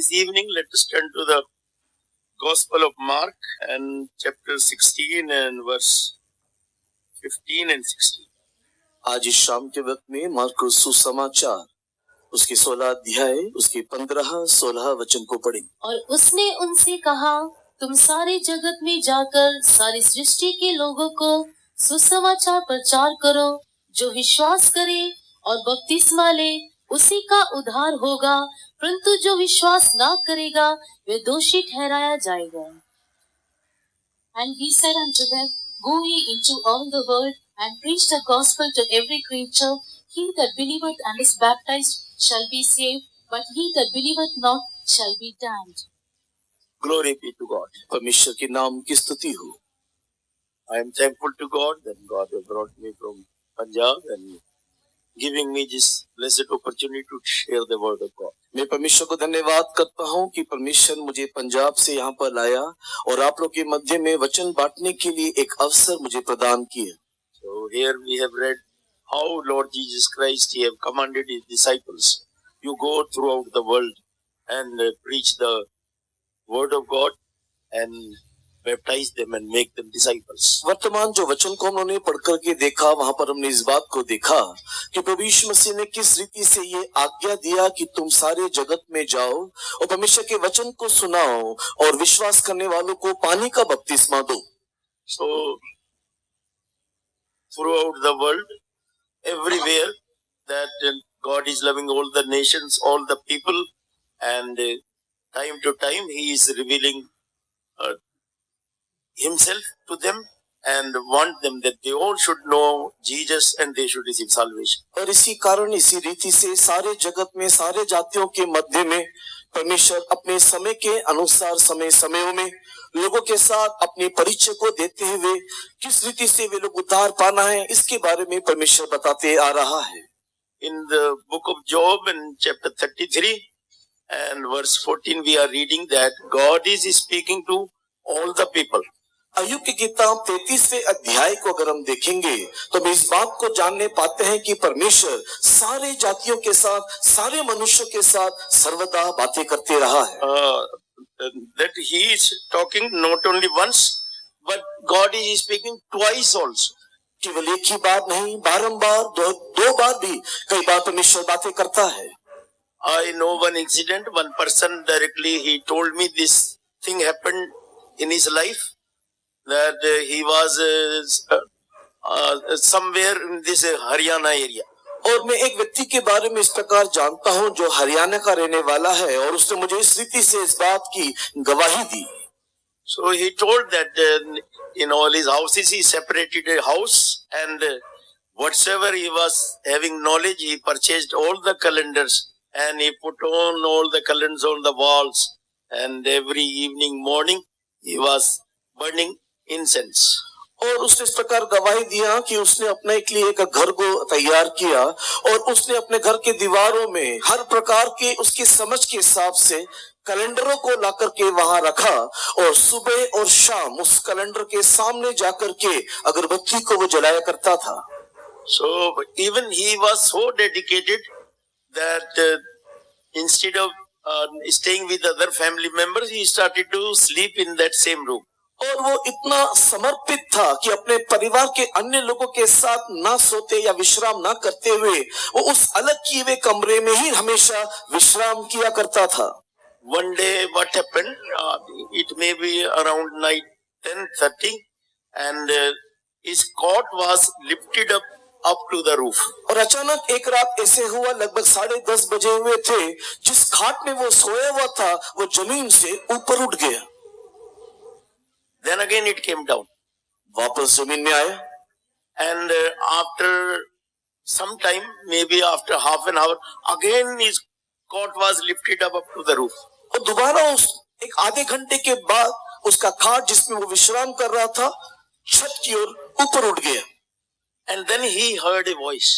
This evening, let us turn to the Gospel of Mark and chapter 16 and verse 15 and 16. आज इस शाम के वक्त में मार्कुस सुसमाचार उसके 16 अध्याय उसके 15-16 वचन को पढ़ें। और उसने उनसे कहा, तुम सारे जगत में जाकर सारी सृष्टि के लोगों को सुसमाचार प्रचार करो। जो विश्वास करे और बपतिस्मा ले उसी का उद्धार होगा, परंतु जो विश्वास ना करेगा वे दोषी ठहराया जाएगा। And he said unto them, Go ye into all the world and preach the gospel to every creature. He that believeth and is baptized shall be saved, but he that believeth not shall be damned. Glory be to God. परमेश्वर के नाम की स्तुति हो। I am thankful to God that God has brought me from Punjab and giving me this blessed opportunity to share the word of God. मैं परमेश्वर को धन्यवाद करता हूँ कि परमेश्वर मुझे पंजाब से यहाँ पर लाया और आप लोग के मध्य में वचन बांटने के लिए एक अवसर मुझे प्रदान किया। So here we have read how Lord Jesus Christ he have commanded his disciples, you go throughout the world and preach the word of God and baptize them and make them disciples. वर्तमान जो वचन को हमने पढ़ करके देखा, वहां पर हमने इस बात को देखा कि प्रभु यीशु मसीह ने किस रीति से ये आज्ञा दिया कि तुम सारे जगत में जाओ और परमेश्वर के वचन को सुनाओ और विश्वास करने वालों को पानी का बपतिस्मा दो। So throughout the world, everywhere that God is loving all the nations, all the people, and time to time he is revealing himself to them and want them that they all should know Jesus and they should receive salvation. और इसी कारण इसी रीति से सारे जगत में सारे जातियों के मध्य में परमेश्वर अपने समय के अनुसार समय समयों में लोगों के साथ अपने परिचय को देते हुए किस रीति से वे लोग उद्धार पाना है इसके बारे में परमेश्वर बताते आ रहा है। In the book of Job in chapter 33 and verse 14 we are reading that God is speaking to all the people. अय्यूब की किताब 33वें अध्याय को अगर हम देखेंगे तो हम इस बात को जानने पाते हैं कि परमेश्वर सारे जातियों के साथ सारे मनुष्यों के साथ सर्वदा बातें करते रहा है। That he is talking not only once but God is speaking twice also. केवल एक ही बार नहीं, बारंबार दो बार भी कई बार परमेश्वर बातें करता है। I know one incident, one person directly he told me this thing happened in his life. That he was somewhere in this Haryana area. और मैं एक व्यक्ति के बारे में इस प्रकार जानता हूं जो हरियाणा का रहने वाला है और उसने मुझे इस रीति से इस बात की गवाही दी। So he told that in all his houses he separated a house and whatsoever he was having knowledge he purchased all the calendars and he put on all the calendars on the walls and every evening morning he was burning incense. और उसने इस प्रकार गवाही दिया कि उसने अपने के लिए एक घर को तैयार किया और उसने अपने घर के दीवारों में हर प्रकार के उसकी समझ के हिसाब से कैलेंडरों को लाकर के वहां रखा और सुबह और शाम उस कैलेंडर के सामने जाकर के अगरबत्ती को वो जलाया करता था। So even he was so dedicated that instead of staying with other family members he started to sleep in that same room. और वो इतना समर्पित था कि अपने परिवार के अन्य लोगों के साथ ना सोते या विश्राम ना करते हुए वो उस अलग किए हुए कमरे में ही हमेशा विश्राम किया करता था। One day what happened, it may be around night 10:30 and his cot was lifted up to the roof. और अचानक एक रात ऐसे हुआ, लगभग 10:30 बजे हुए थे, जिस खाट में वो सोया हुआ था वो जमीन से ऊपर उठ गया। Then again it came down. वापस जमीन में आया। And after some time, maybe after half an hour, again his cot was lifted up to the roof. और दोबारा उस एक आधे घंटे के बाद उसका खाट जिसमें वो विश्राम कर रहा था छत की ओर ऊपर उठ गया। And then he heard a voice.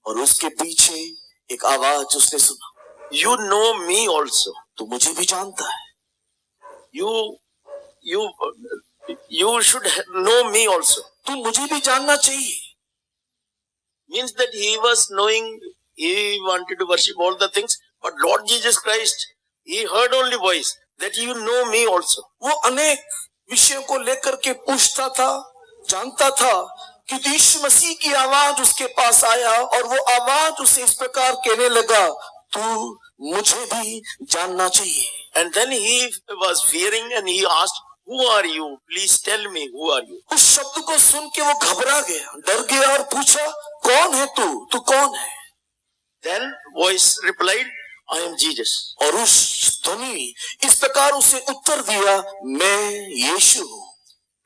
और उसके पीछे एक आवाज उसने सुना। You know me also. तू मुझे भी जानता है। You should know me also. तू मुझे भी जानना चाहिए। Means that he was knowing, he wanted to worship all the things, but Lord Jesus Christ He heard only voice that you know me also. वो अनेक विषयों को लेकर के पूछता था, जानता था कि यीशु मसीह की आवाज उसके पास आया और वो आवाज उसे इस प्रकार कहने लगा, तू मुझे भी जानना चाहिए। And then he was fearing and he asked, who are you? Please tell me, who are you? उस शब्द को सुन के वो घबरा गया, डर गया और पूछा, कौन है तू कौन है? Then voice replied, I am Jesus. और उस ध्वनि इस प्रकार उसे उत्तर दिया, मैं यीशु हूँ।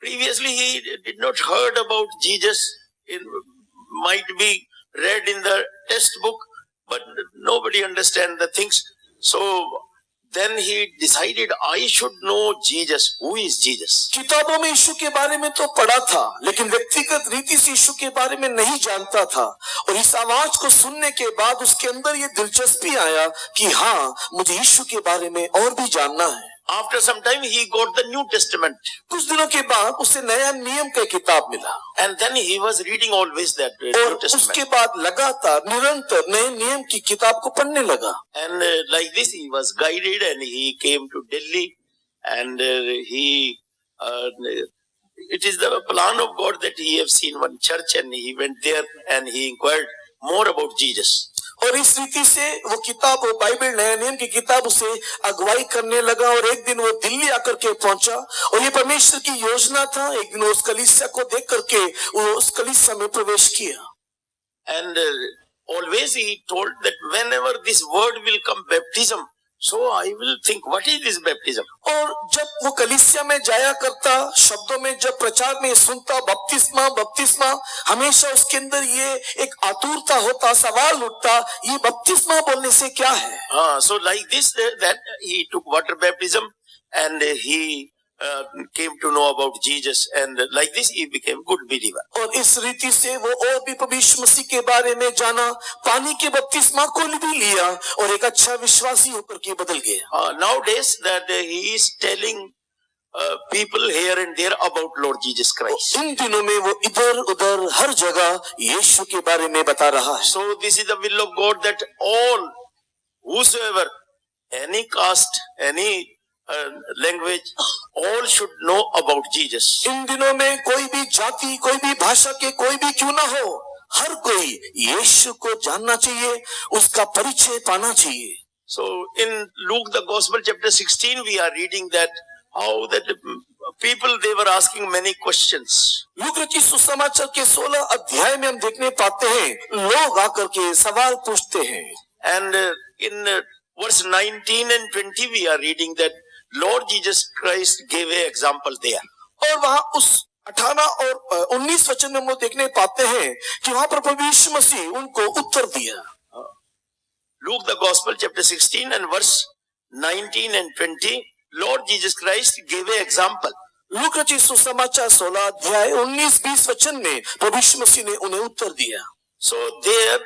Previously he did not heard about Jesus. It might be read in the textbook, but nobody understand the things. So then he decided, I should know Jesus. Who is Jesus? किताबों में यीशु के बारे में तो पढ़ा था, लेकिन व्यक्तिगत रीति से यीशु के बारे में नहीं जानता था। और इस आवाज को सुनने के बाद उसके अंदर ये दिलचस्पी आया कि हाँ, मुझे यीशु के बारे में और भी जानना है। After some time he got the New Testament. कुछ दिनों के बाद उसे नया नियम का किताब मिला And then he was reading always that और New Testament. उसके बाद लगातार निरंतर नए नियम की किताब को पढ़ने लगा। And like this he was guided and he came to Delhi and it is the plan of God that he have seen one church and he went there and he inquired more about Jesus. और इस रीति से वो किताब, वो Bible नया नियम की किताब उसे अगुवाई करने लगा और एक दिन वो दिल्ली आकर के पहुंचा और ये परमेश्वर की योजना था। एक दिन वो उस कलीसिया को देख करके वो उस कलीसिया में प्रवेश किया। And always he told that whenever this word will come, baptism, so I will think, what is this baptism? और जब वो कलीसिया में जाया करता, शब्दों में जब प्रचार में सुनता बपतिस्मा बपतिस्मा, हमेशा उसके अंदर ये एक आतुरता होता, सवाल उठता, ये बपतिस्मा बोलने से क्या है? So like this, that he took water baptism and he came to know about Jesus and like this he became good believer. और इस रीति से वो और भी प्रभु यीशु मसीह के बारे में जाना, पानी के बपतिस्मा को भी लिया और एक अच्छा विश्वासी होकर के बदल गया। Nowadays that he is telling people here and there about Lord Jesus Christ. इन दिनों में वो इधर उधर हर जगह यीशु के बारे में बता रहा है। So this is the will of God that all, whosoever, any caste, any language, all should know about Jesus. इन दिनों में कोई भी जाति, कोई भी भाषा के कोई भी क्यों ना हो, हर कोई यीशु को जानना चाहिए, उसका परिचय पाना चाहिए। So in Luke the Gospel chapter 16 we are reading that how that people they were asking many questions. लूका रचित सुसमाचार के 16 अध्याय में हम देखने पाते हैं, लोग आकर के सवाल पूछते हैं। And in verse 19 and 20 we are reading that Lord Jesus Christ gave an example there. और वहां उस 18 और 19 वचन में हम देखने पाते हैं कि वहां पर प्रभु यीशु मसीह उनको उत्तर दिया। Luke the Gospel chapter 16 and verse 19 and 20, Lord Jesus Christ gave an example. लूका रचित सुसमाचार 16 अध्याय 19-20 वचन में प्रभु यीशु मसीह ने उन्हें उत्तर दिया। So there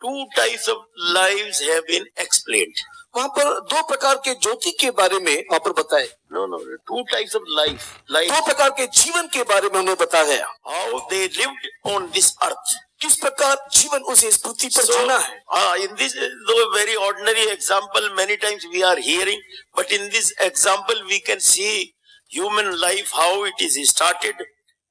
two types of lives have been explained. वहां पर दो प्रकार के ज्योति के बारे में वहां पर बताए। No, two types of life. दो प्रकार के जीवन के बारे में उन्हें बताया गया। How they lived on this earth. किस प्रकार जीवन उसे इस पृथ्वी पर जीना है। In this, though very ordinary example, many times we are hearing, but in this example we can see human life, how it is started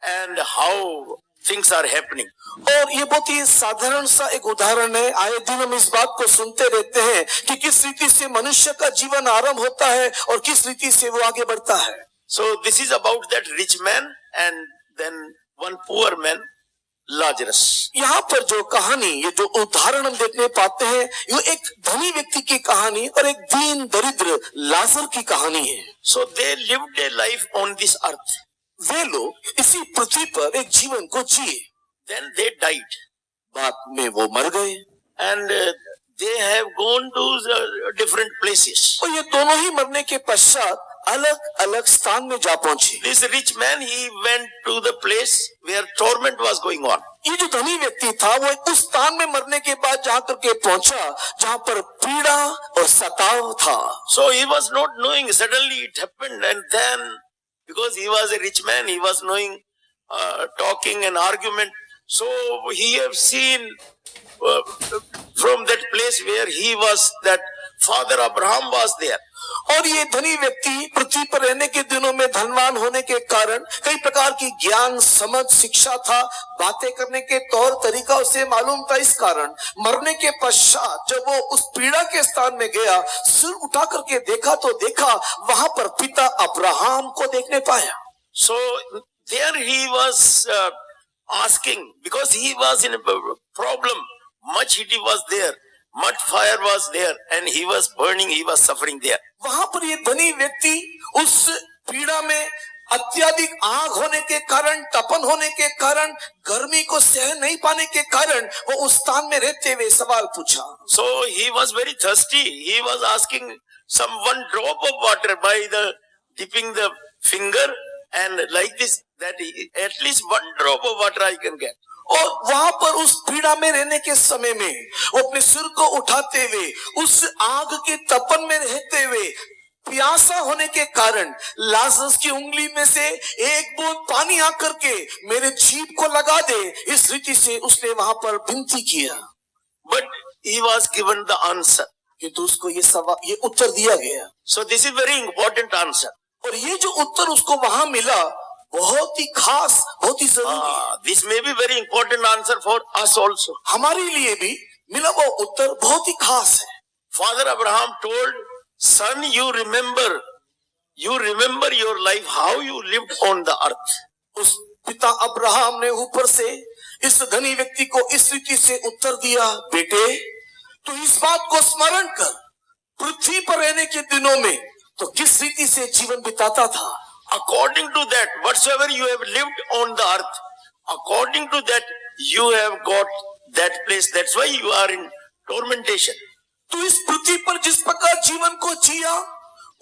and how things are happening. और ये बहुत ही साधारण सा एक उदाहरण है। आए दिन हम इस बात को सुनते रहते हैं कि किस रीति से मनुष्य का जीवन आरंभ होता है और किस रीति से वो आगे बढ़ता है। So this is about that rich man and then one poor man, Lazarus. यहाँ पर जो कहानी, ये जो उदाहरण हम देखने पाते हैं, ये एक धनी व्यक्ति की कहानी और एक दीन दरिद्र लाजर की कहानी है। So they lived a life on this earth. वे लोग इसी पृथ्वी पर एक जीवन को जिए, Then they died. बाद में वो मर गए And they have gone to different places. और ये दोनों ही मरने के पश्चात अलग अलग स्थान में जा पहुंचे। This rich man, he went to the place where torment was going on. ये जो धनी व्यक्ति था वो उस स्थान में मरने के बाद जहाँ करके पहुंचा जहाँ पर पीड़ा और सताव था। So he was not knowing, suddenly it happened, and then because he was a rich man, he was knowing talking and argument. So he have seen from that place where he was, that Father Abraham was there. और ये धनी व्यक्ति पृथ्वी पर रहने के दिनों में धनवान होने के कारण कई प्रकार की ज्ञान, समझ, शिक्षा था, बातें करने के तौर तरीका उसे मालूम था। इस कारण मरने के पश्चात जब वो उस पीड़ा के स्थान में गया, सिर उठा करके देखा तो देखा वहां पर पिता अब्राहम को देखने पाया। So there he was asking, because he was in a problem. Much heat was there, much fire was there, and he was burning, he was suffering there. वहां पर ये धनी व्यक्ति उस पीड़ा में अत्यधिक आग होने के कारण, तपन होने के कारण, गर्मी को सहन नहीं पाने के कारण वो उस स्थान में रहते हुए सवाल पूछा। So he was very thirsty. He was asking some one drop of water by the dipping the finger and like this, that at least one drop of water I can get. और वहां पर उस पीड़ा में रहने के समय में वो अपने सिर को उठाते हुए उस आग के तपन में रहते हुए प्यासा होने के कारण लाजरस की उंगली में से एक बूंद पानी आकर के मेरे जीभ को लगा दे, इस रीति से उसने वहां पर विनती किया। But he was given the answer. किंतु उसको ये उत्तर दिया गया। So this is very important answer. और ये जो उत्तर उसको वहां मिला बहुत ही खास, बहुत ही जरूरी है। This may be very important answer for us also. हमारे लिए भी मिला वो उत्तर बहुत ही खास है। Father Abraham told, son, you remember your life, how you lived on the earth. उस पिता अब्राहम ने ऊपर से इस धनी व्यक्ति को इस रीति से उत्तर दिया, बेटे तू इस बात को स्मरण कर, पृथ्वी पर रहने के दिनों में तो किस रीति से जीवन बिताता था। According to that, whatsoever you have lived on the earth, according to that, you have got that place. That's why you are in tormentation. तू इस पृथ्वी पर जिस प्रकार जीवन को जिया,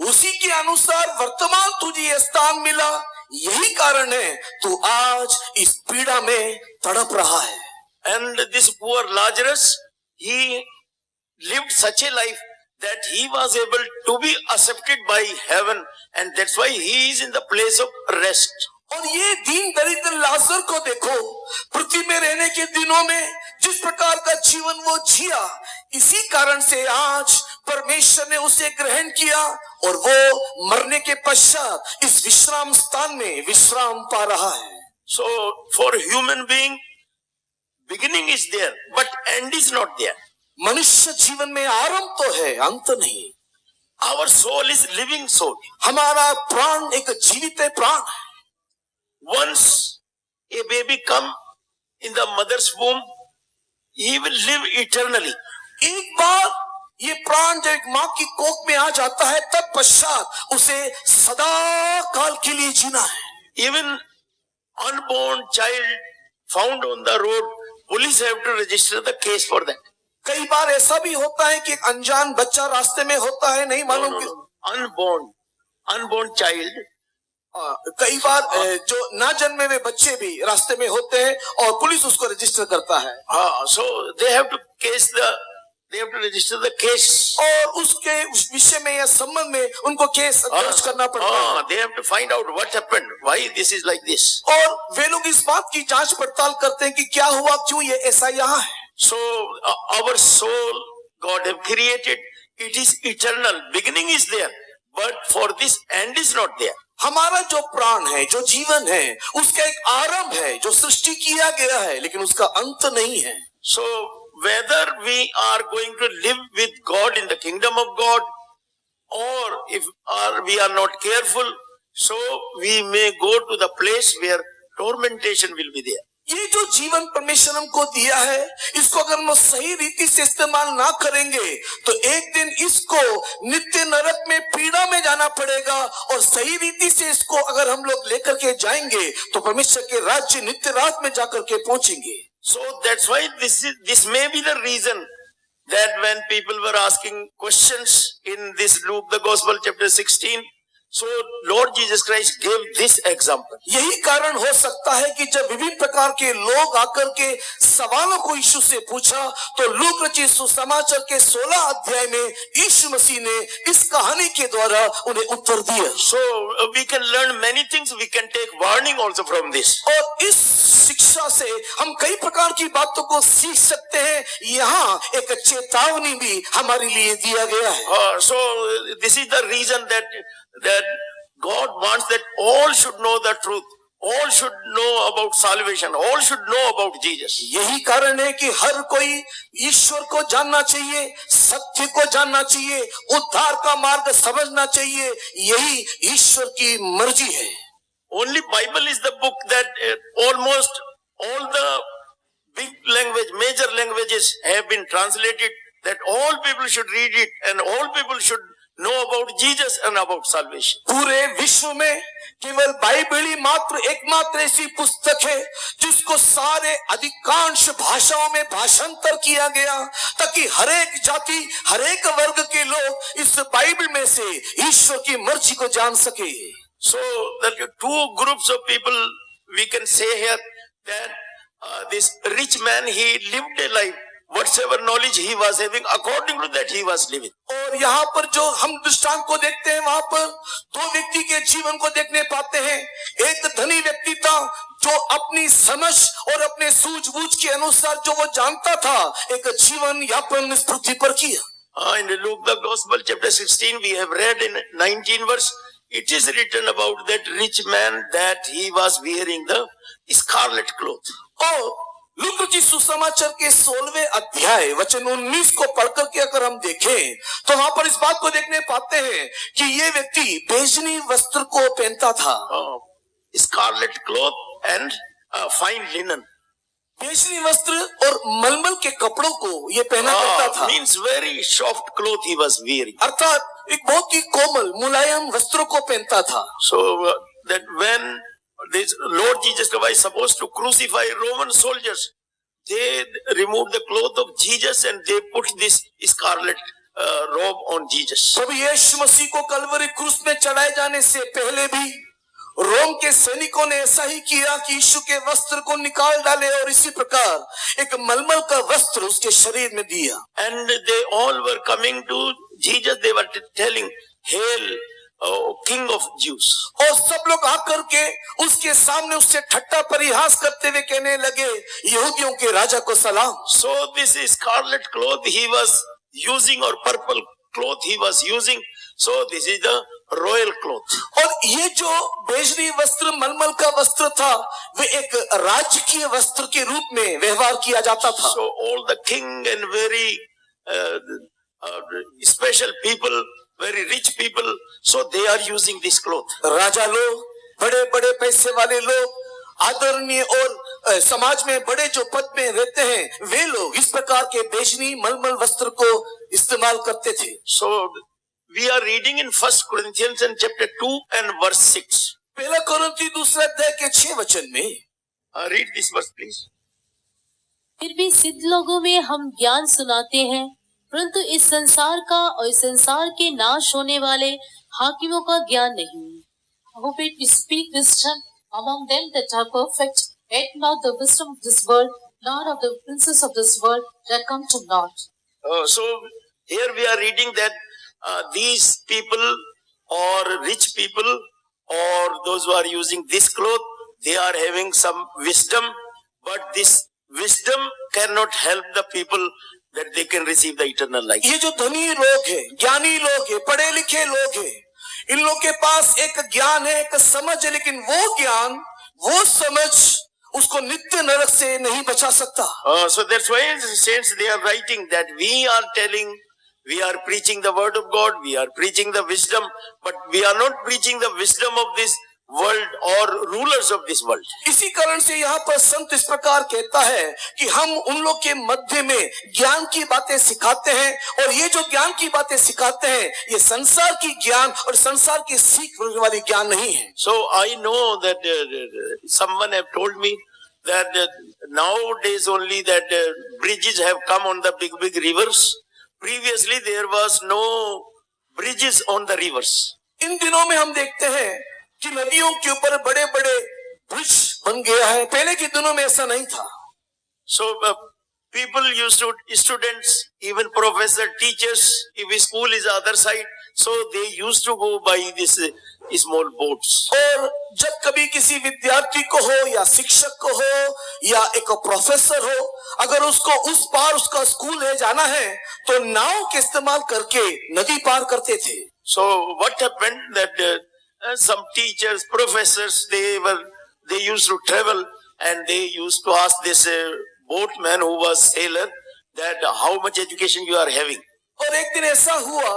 उसी के अनुसार वर्तमान तुझे यह स्थान मिला, यही कारण है तू आज इस पीड़ा में तड़प रहा है। And this poor Lazarus, he lived such a life that he was able to be accepted by heaven, and that's why he is in the place of rest. और ये दीन दरिद्र लाजर को देखो, पृथ्वी में रहने के दिनों में जिस प्रकार का जीवन वो जिया, इसी कारण से आज परमेश्वर ने उसे ग्रहण किया और वो मरने के पश्चात इस विश्राम स्थान में विश्राम पा रहा है। So for human being, beginning is there, but end is not there. मनुष्य जीवन में आरंभ तो है, अंत नहीं। Our soul is living soul. हमारा प्राण एक जीवित प्राण है। Once a baby come in the mother's womb, he will live eternally. एक बार ये प्राण जब एक माँ की कोख में आ जाता है, तब पश्चात उसे सदा काल के लिए जीना है। Even unborn child found on the road, police have to register the case for that. कई बार ऐसा भी होता है कि एक अनजान बच्चा रास्ते में होता है, नहीं मालूम कि unborn child. कई बार जो ना जन्मे हुए बच्चे भी रास्ते में होते हैं और पुलिस उसको रजिस्टर करता है। So they have to register the case. और उसके उस विषय में या संबंध में उनको केस दर्ज करना पड़ता है। They have to find out what happened, why this is like this. और वे लोग इस बात की जांच पड़ताल करते हैं कि क्या हुआ, क्यों ये ऐसा यहाँ है। So our soul, God have created, it is eternal. Beginning is there, but for this end is not there. हमारा जो प्राण है, जो जीवन है, उसका एक आरंभ है जो सृष्टि किया गया है, लेकिन उसका अंत नहीं है। So whether we are going to live with God in the kingdom of God, or we are not careful, so we may go to the place where tormentation will be there. ये जो जीवन परमेश्वर हमको दिया है, इसको अगर हम सही रीति से इस्तेमाल ना करेंगे तो एक दिन इसको नित्य नरक में पीड़ा में जाना पड़ेगा, और सही रीति से इसको अगर हम लोग लेकर के जाएंगे तो परमेश्वर के राज्य नित्य रात में जाकर के पहुंचेंगे। So that's why this may be the reason that when people were asking questions in this Luke the Gospel chapter 16, So Lord Jesus Christ gave this example. यही कारण हो सकता है कि जब विभिन्न प्रकार के लोग आकर के सवालों को यीशु से पूछा तो लूक रचित सुसमाचार के 16 अध्याय में यीशु मसीह ने इस कहानी के द्वारा उन्हें उत्तर दिया। So we can learn many things. We can take warning also from this. और इस शिक्षा से हम कई प्रकार की बातों को सीख सकते हैं। यहाँ एक चेतावनी भी हमारे लिए दिया गया है। So this is the reason that God wants that all should know the truth. All should know about salvation. All should know about Jesus. यही कारण है कि हर कोई ईश्वर को जानना चाहिए, सत्य को जानना चाहिए, उद्धार का मार्ग समझना चाहिए। यही ईश्वर की मर्जी है। Only Bible is the book that almost all the big language, major languages have been translated, that all people should read it and all people should know about Jesus and about salvation. पूरे विश्व में केवल Bible ही मात्र एकमात्र ऐसी पुस्तक है जिसको सारे अधिकांश भाषाओं में भाषांतर किया गया ताकि हरेक जाति, हरेक वर्ग के लोग इस बाइबल में से ईश्वर की मर्जी को जान सके। So that two groups of people we can say here that this rich man, he lived a life, whatsoever knowledge he was having, according to that he was living. और यहाँ पर जो हम दृष्टांत को देखते हैं वहां पर दो व्यक्ति के जीवन को देखने पाते हैं। एक धनी व्यक्ति था जो अपनी समझ और अपने सूझबूझ के अनुसार जो वो जानता था एक जीवन यापन इस पृथ्वी पर किया। In Luke the Gospel chapter 16 we have read in 19 verse, it is written about that rich man that he was wearing the scarlet cloth. और लूक रचित सुसमाचार के 16वें अध्याय वचन 19 को पढ़कर के अगर हम देखें तो वहां पर इस बात को देखने पाते हैं कि ये व्यक्ति बेजनी वस्त्र को पहनता था। Scarlet cloth and fine linen. बेजनी वस्त्र और मलमल के कपड़ों को ये पहना करता था। Means very soft cloth he was wearing. अर्थात एक बहुत ही कोमल मुलायम वस्त्रों को पहनता था। So that when this Lord Jesus Christ was supposed to crucify Roman soldiers, they removed the cloth of Jesus and they put this scarlet robe on Jesus. प्रभु यीशु मसीह को कलवरी क्रूस में चढ़ाए जाने से पहले भी रोम के सैनिकों ने ऐसा ही किया कि यीशु के वस्त्र को निकाल डाले और इसी प्रकार एक मलमल का वस्त्र उसके शरीर में दिया। And they all were coming to Jesus. They were telling, "Hail, King of Jews." और सब लोग आकर के उसके सामने उससे ठट्टा परिहास करते हुए कहने लगे, यहूदियों के राजा को सलाम। So this scarlet cloth he was using, or purple cloth he was using. So this is the royal cloth. और ये जो बेजनी वस्त्र मलमल का वस्त्र था वे एक राजकीय वस्त्र के रूप में व्यवहार किया जाता था। So all the king and very special people, very rich people, so they are using this cloth. राजा लोग, बड़े बड़े पैसे वाले लोग, आदरणीय और समाज में बड़े जो पद में रहते हैं वे लोग इस प्रकार के बेजनी मलमल वस्त्र को इस्तेमाल करते थे। So we are reading in 1 Corinthians and chapter 2 and verse 6. पहला कोरिन्थी दूसरे अध्याय के 6 वचन में Read this verse please. फिर भी सिद्ध लोगों में हम ज्ञान सुनाते हैं, परंतु इस संसार का और इस संसार के नाश होने वाले हाकिमों का ज्ञान नहीं। Howbeit we speak wisdom among them that are perfect, yet not the wisdom of this world, nor of the princes of this world that come to naught. So here we are reading that these people or rich people or those who are using this cloth, they are having some wisdom, but this wisdom cannot help the people that they can receive the eternal life. ये जो धनी लोग हैं, ज्ञानी लोग हैं, पढ़े लिखे लोग हैं, इन लोग के पास एक ज्ञान है, एक समझ है, लेकिन वो ज्ञान, वो समझ उसको नित्य नरक से नहीं बचा सकता। So that's why saints they are writing that we are telling, we are preaching the word of God, we are preaching the wisdom, but we are not preaching the wisdom of this world or rulers of this world. इसी कारण से यहाँ पर संत इस प्रकार कहता है कि हम उन लोग के मध्य में ज्ञान की बातें सिखाते हैं और ये जो ज्ञान की बातें सिखाते हैं ये संसार की ज्ञान और संसार की सीख वाली ज्ञान नहीं है। So I know that someone have told me that nowadays only that bridges have come on the big rivers. Previously there was no bridges on the rivers. इन दिनों में हम देखते हैं कि नदियों के ऊपर बड़े बड़े ब्रिज बन गया है, पहले के दिनों में ऐसा नहीं था। So people used to, students, even professor, teachers, if school is other side, so they used to go by this small boats. और जब कभी किसी विद्यार्थी को हो या शिक्षक को हो या एक प्रोफेसर हो, अगर उसको उस पार उसका स्कूल है जाना है तो नाव के इस्तेमाल करके नदी पार करते थे। So what happened that some teachers, professors, they used to travel and they used to ask this boatman who was sailor that how much education you are having. और एक दिन ऐसा हुआ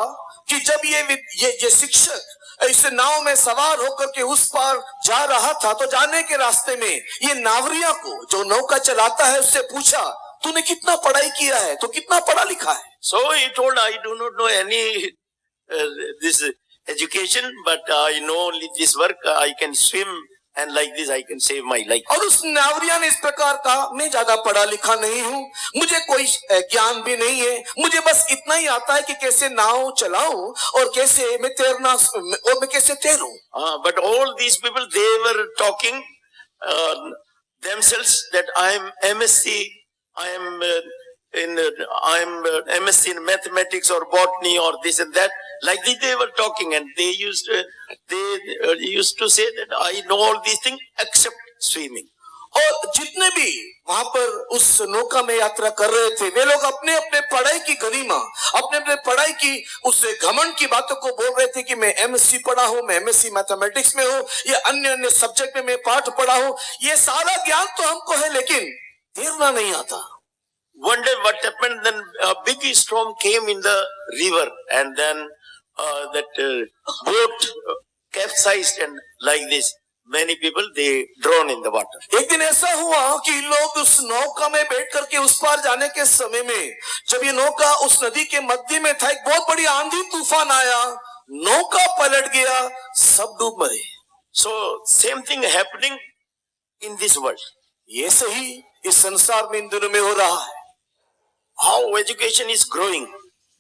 कि जब ये शिक्षक इस नाव में सवार होकर के उस पार जा रहा था तो जाने के रास्ते में ये नावरिया को जो नौका चलाता है उससे पूछा, तूने कितना पढ़ाई किया है, तो कितना पढ़ा लिखा है? So he told, I do not know any this education, but I know only this work. I can swim and like this I can save my life. और उस नावरिया ने इस प्रकार कहा, मैं ज्यादा पढ़ा लिखा नहीं हूँ, मुझे कोई ज्ञान भी नहीं है, मुझे बस इतना ही आता है कि कैसे नाव चलाऊं और कैसे मैं तैरना और मैं कैसे तैरूं। But all these people, they were talking themselves that I am MSc, I am MSc in mathematics or botany or this and that. Like this they were talking, and they used to say that I know all these things except swimming. और जितने भी वहां पर उस नौका में यात्रा कर रहे थे वे लोग अपने अपने पढ़ाई की गरिमा, अपने अपने पढ़ाई की उस घमंड की बातों को बोल रहे थे कि मैं एमएससी पढ़ा हूं, मैं एमएससी मैथमेटिक्स में हूं, या अन्य अन्य सब्जेक्ट में मैं पाठ पढ़ा हूं। ये सारा ज्ञान तो हमको है लेकिन तैरना नहीं आता। One day what happened, then a big storm came in the river, and then that boat capsized, and like this many people they drowned in the water. एक दिन ऐसा हुआ कि लोग उस नौका में बैठ करके उस पार जाने के समय में जब ये नौका उस नदी के मध्य में था, एक बहुत बड़ी आंधी तूफान आया, नौका पलट गया, सब डूब मरे। So same thing happening in this world. ये सही इस संसार में इन दिनों में हो रहा है। How education is growing.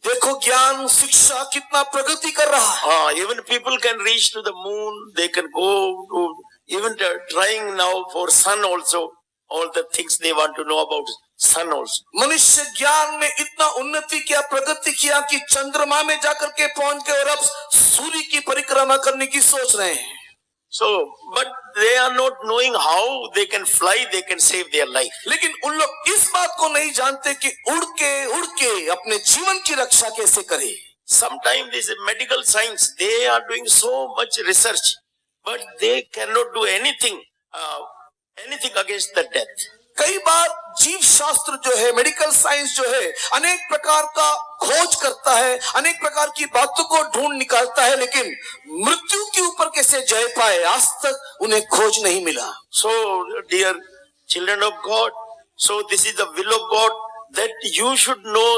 देखो ज्ञान शिक्षा कितना प्रगति कर रहा है। Even people can reach to the moon, they can go to, even trying now for sun also, all the things they want to know about sun also. मनुष्य ज्ञान में इतना उन्नति किया, प्रगति किया कि चंद्रमा में जाकर के पहुंच गए और अब सूर्य की परिक्रमा करने की सोच रहे हैं। So, but they are not knowing how they can fly, they can save their life. लेकिन उन लोग इस बात को नहीं जानते कि उड़ के अपने जीवन की रक्षा कैसे करें। Sometimes this medical science, they are doing so much research, but they cannot do anything against the death. कई बार जीव शास्त्र जो है, मेडिकल साइंस जो है, अनेक प्रकार का खोज करता है, अनेक प्रकार की बातों को ढूंढ निकालता है, लेकिन मृत्यु के ऊपर कैसे जय पाए आज तक उन्हें खोज नहीं मिला। So dear children of God, so this is the will of God that you should know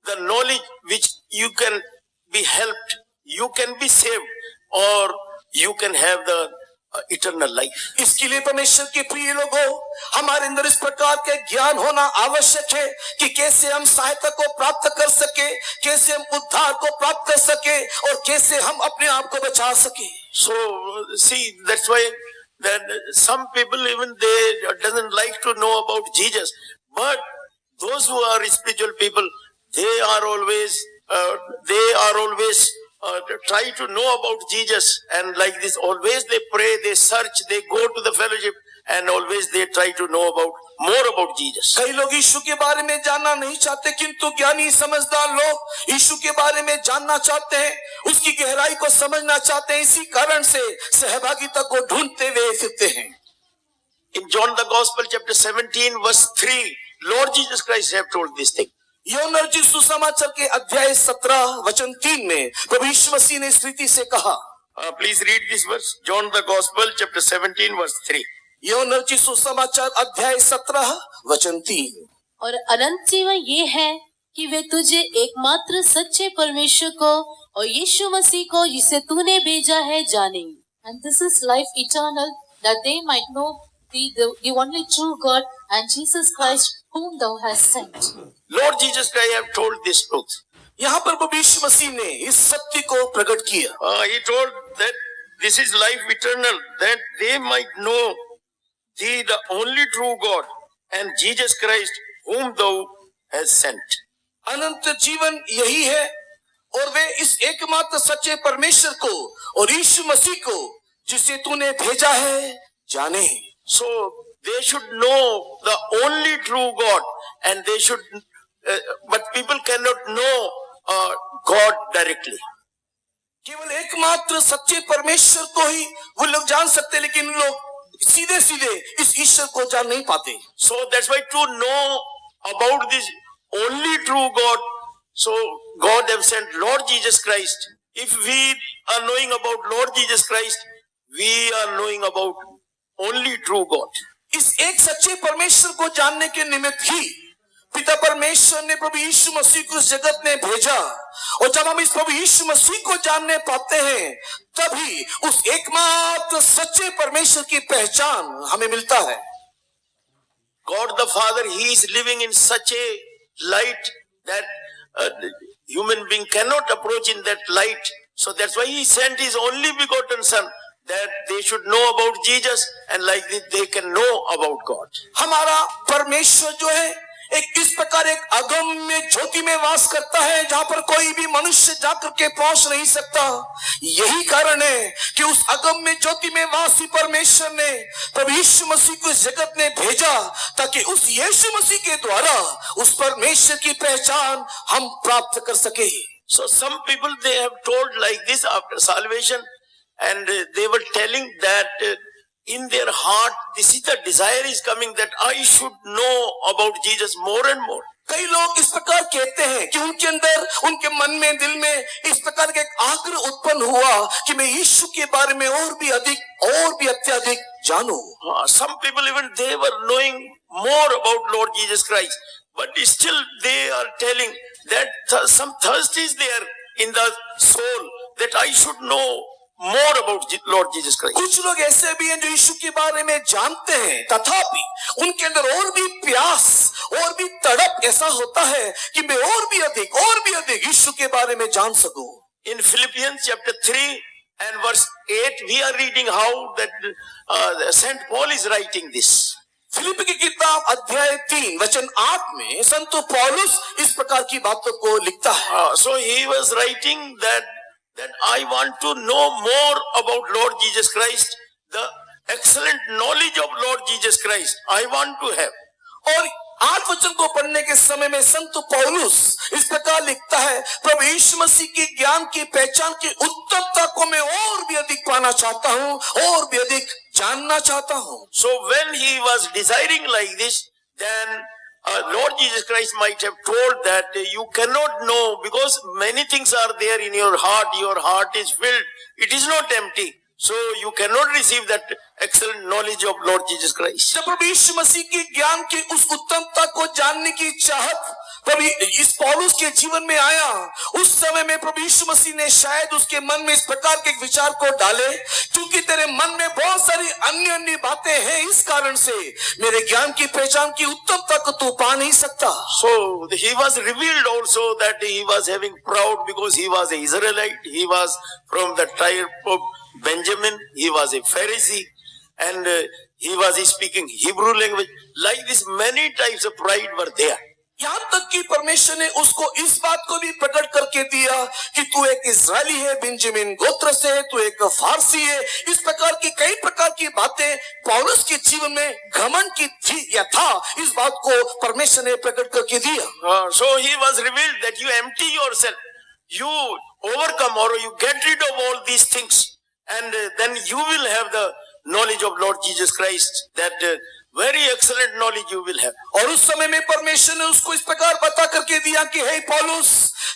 the knowledge which you can be helped, you can be saved, or you can have the eternal life. इसके लिए परमेश्वर के प्रिय लोगों, हमारे अंदर इस प्रकार के ज्ञान होना आवश्यक है कि कैसे हम सहायता को प्राप्त कर सके, कैसे हम उद्धार को प्राप्त कर सके और कैसे हम अपने आप को बचा सके। So see, that's why that some people even they doesn't like to know about Jesus, but those who are spiritual people, they are always try to know about Jesus, and like this always they pray, they search, they go to the fellowship, and always they try to know more about Jesus. कई लोग यीशु के बारे में जानना नहीं चाहते, किंतु ज्ञानी समझदार लोग यीशु के बारे में जानना चाहते हैं, उसकी गहराई को समझना चाहते हैं, इसी कारण से सहभागिता को ढूंढते हुए फिरते हैं। In John the Gospel chapter 17 verse 3, Lord Jesus Christ have told this thing. यूहन्ना रचित सुसमाचार के अध्याय 17 वचन 3 में प्रभु यीशु मसीह ने इस रीति से कहा। Please read this verse. John the Gospel chapter 17 verse 3. यूहन्ना रचित सुसमाचार अध्याय 17 वचन 3। और अनंत जीवन ये है कि वे तुझे एकमात्र सच्चे परमेश्वर को और यीशु मसीह को जिसे तूने भेजा है जाने। And this is life eternal, that they might know thee, the only true God, and Jesus Christ whom thou hast sent. Lord Jesus Christ have told this truth. यहाँ पर प्रभु यीशु मसीह ने इस सत्य को प्रकट किया। He told that this is life eternal, that they might know thee, the only true God, and Jesus Christ, whom thou hast sent. अनंत जीवन यही है और वे इस एकमात्र सच्चे परमेश्वर को और यीशु मसीह को जिसे तूने भेजा है जाने। So they should know the only true God, and they should, but people cannot know God directly. केवल एकमात्र सच्चे परमेश्वर को ही वो लोग जान सकते, लेकिन लोग सीधे सीधे इस ईश्वर को जान नहीं पाते। So that's why to know about this only true God, so God have sent Lord Jesus Christ. If we are knowing about Lord Jesus Christ, we are knowing about only true God. इस एक सच्चे परमेश्वर को जानने के निमित्त ही पिता परमेश्वर ने प्रभु यीशु मसीह को इस जगत में भेजा, और जब हम इस प्रभु यीशु मसीह को जानने पाते हैं तभी उस एकमात्र सच्चे परमेश्वर की पहचान हमें मिलता है। God the Father, He is living in such a light that human being cannot approach in that light. So that's why He sent His only begotten Son, that they should know about Jesus, and like this they can know about God. हमारा परमेश्वर जो है एक इस प्रकार एक अगम्य ज्योति में वास करता है जहां पर कोई भी मनुष्य जाकर के पहुंच नहीं सकता। यही कारण है कि उस अगम्य ज्योति में वासी परमेश्वर ने प्रभु यीशु मसीह को इस जगत में भेजा ताकि उस यीशु मसीह के द्वारा उस परमेश्वर की पहचान हम प्राप्त कर सके। So some people, they have told like this after salvation, and they were telling that in their heart, this is the desire is coming that I should know about Jesus more and more. कई लोग इस प्रकार कहते हैं कि उनके अंदर, उनके मन में, दिल में इस प्रकार का एक आग्रह उत्पन्न हुआ कि मैं यीशु के बारे में और भी अत्यधिक जानूं। Some people even they were knowing more about Lord Jesus Christ, but still they are telling that some thirst is there in the soul that I should know more about Lord Jesus Christ. कुछ लोग ऐसे भी हैं जो यीशु के बारे में जानते हैं, तथापि उनके अंदर और भी प्यास और भी तड़प ऐसा होता है कि मैं और भी अधिक यीशु के बारे में जान सकूं। In Philippians chapter 3 and verse 8, we are reading how that Saint Paul is writing this. Philip की किताब अध्याय 3 वचन 8 में संत पौलुस इस प्रकार की बातों को लिखता है। So he was writing that I want to know more about Lord Jesus Christ, the excellent knowledge of Lord Jesus Christ I want to have. और 8 वचन को पढ़ने के समय में संत पौलुस इस प्रकार लिखता है, प्रभु यीशु मसीह के ज्ञान की पहचान की उत्तमता को मैं और भी अधिक पाना चाहता हूँ, और भी अधिक जानना चाहता हूँ। So when he was desiring like this, then Lord Jesus Christ might have told that you cannot know, because many things are there in your heart is filled, it is not empty, so you cannot receive that excellent knowledge of Lord Jesus Christ. जब प्रभु यीशु मसीह के ज्ञान की उस उत्तमता को जानने की चाहत प्रभु इस पौलुस के जीवन में आया, उस समय में प्रभु यीशु मसीह ने शायद उसके मन में इस प्रकार के विचार को डाले, क्योंकि तेरे मन में बहुत सारी अन्य बातें हैं, इस कारण से मेरे ज्ञान की पहचान की उत्तमता को तू पा नहीं सकता। So he was revealed also that he was having proud because he was an Israelite, he was from the tribe of Benjamin, he was a Pharisee, and he was speaking Hebrew language. Like this, many types of pride were there. यहाँ तक कि परमेश्वर ने उसको इस बात को भी प्रकट करके दिया कि तू एक इजरायली है, बेंजामिन गोत्र से है, तू एक फारसी है। इस प्रकार की कई प्रकार की बातें पौलुस के जीवन में घमंड की थी या था, इस बात को परमेश्वर ने प्रकट करके दिया। So he was revealed that you empty yourself, you overcome or you get rid of all these things, and then you will have the knowledge of Lord Jesus Christ, that very excellent knowledge you will have. और उस समय में परमेश्वर ने उसको इस प्रकार बता करके दिया कि हे पौलुस,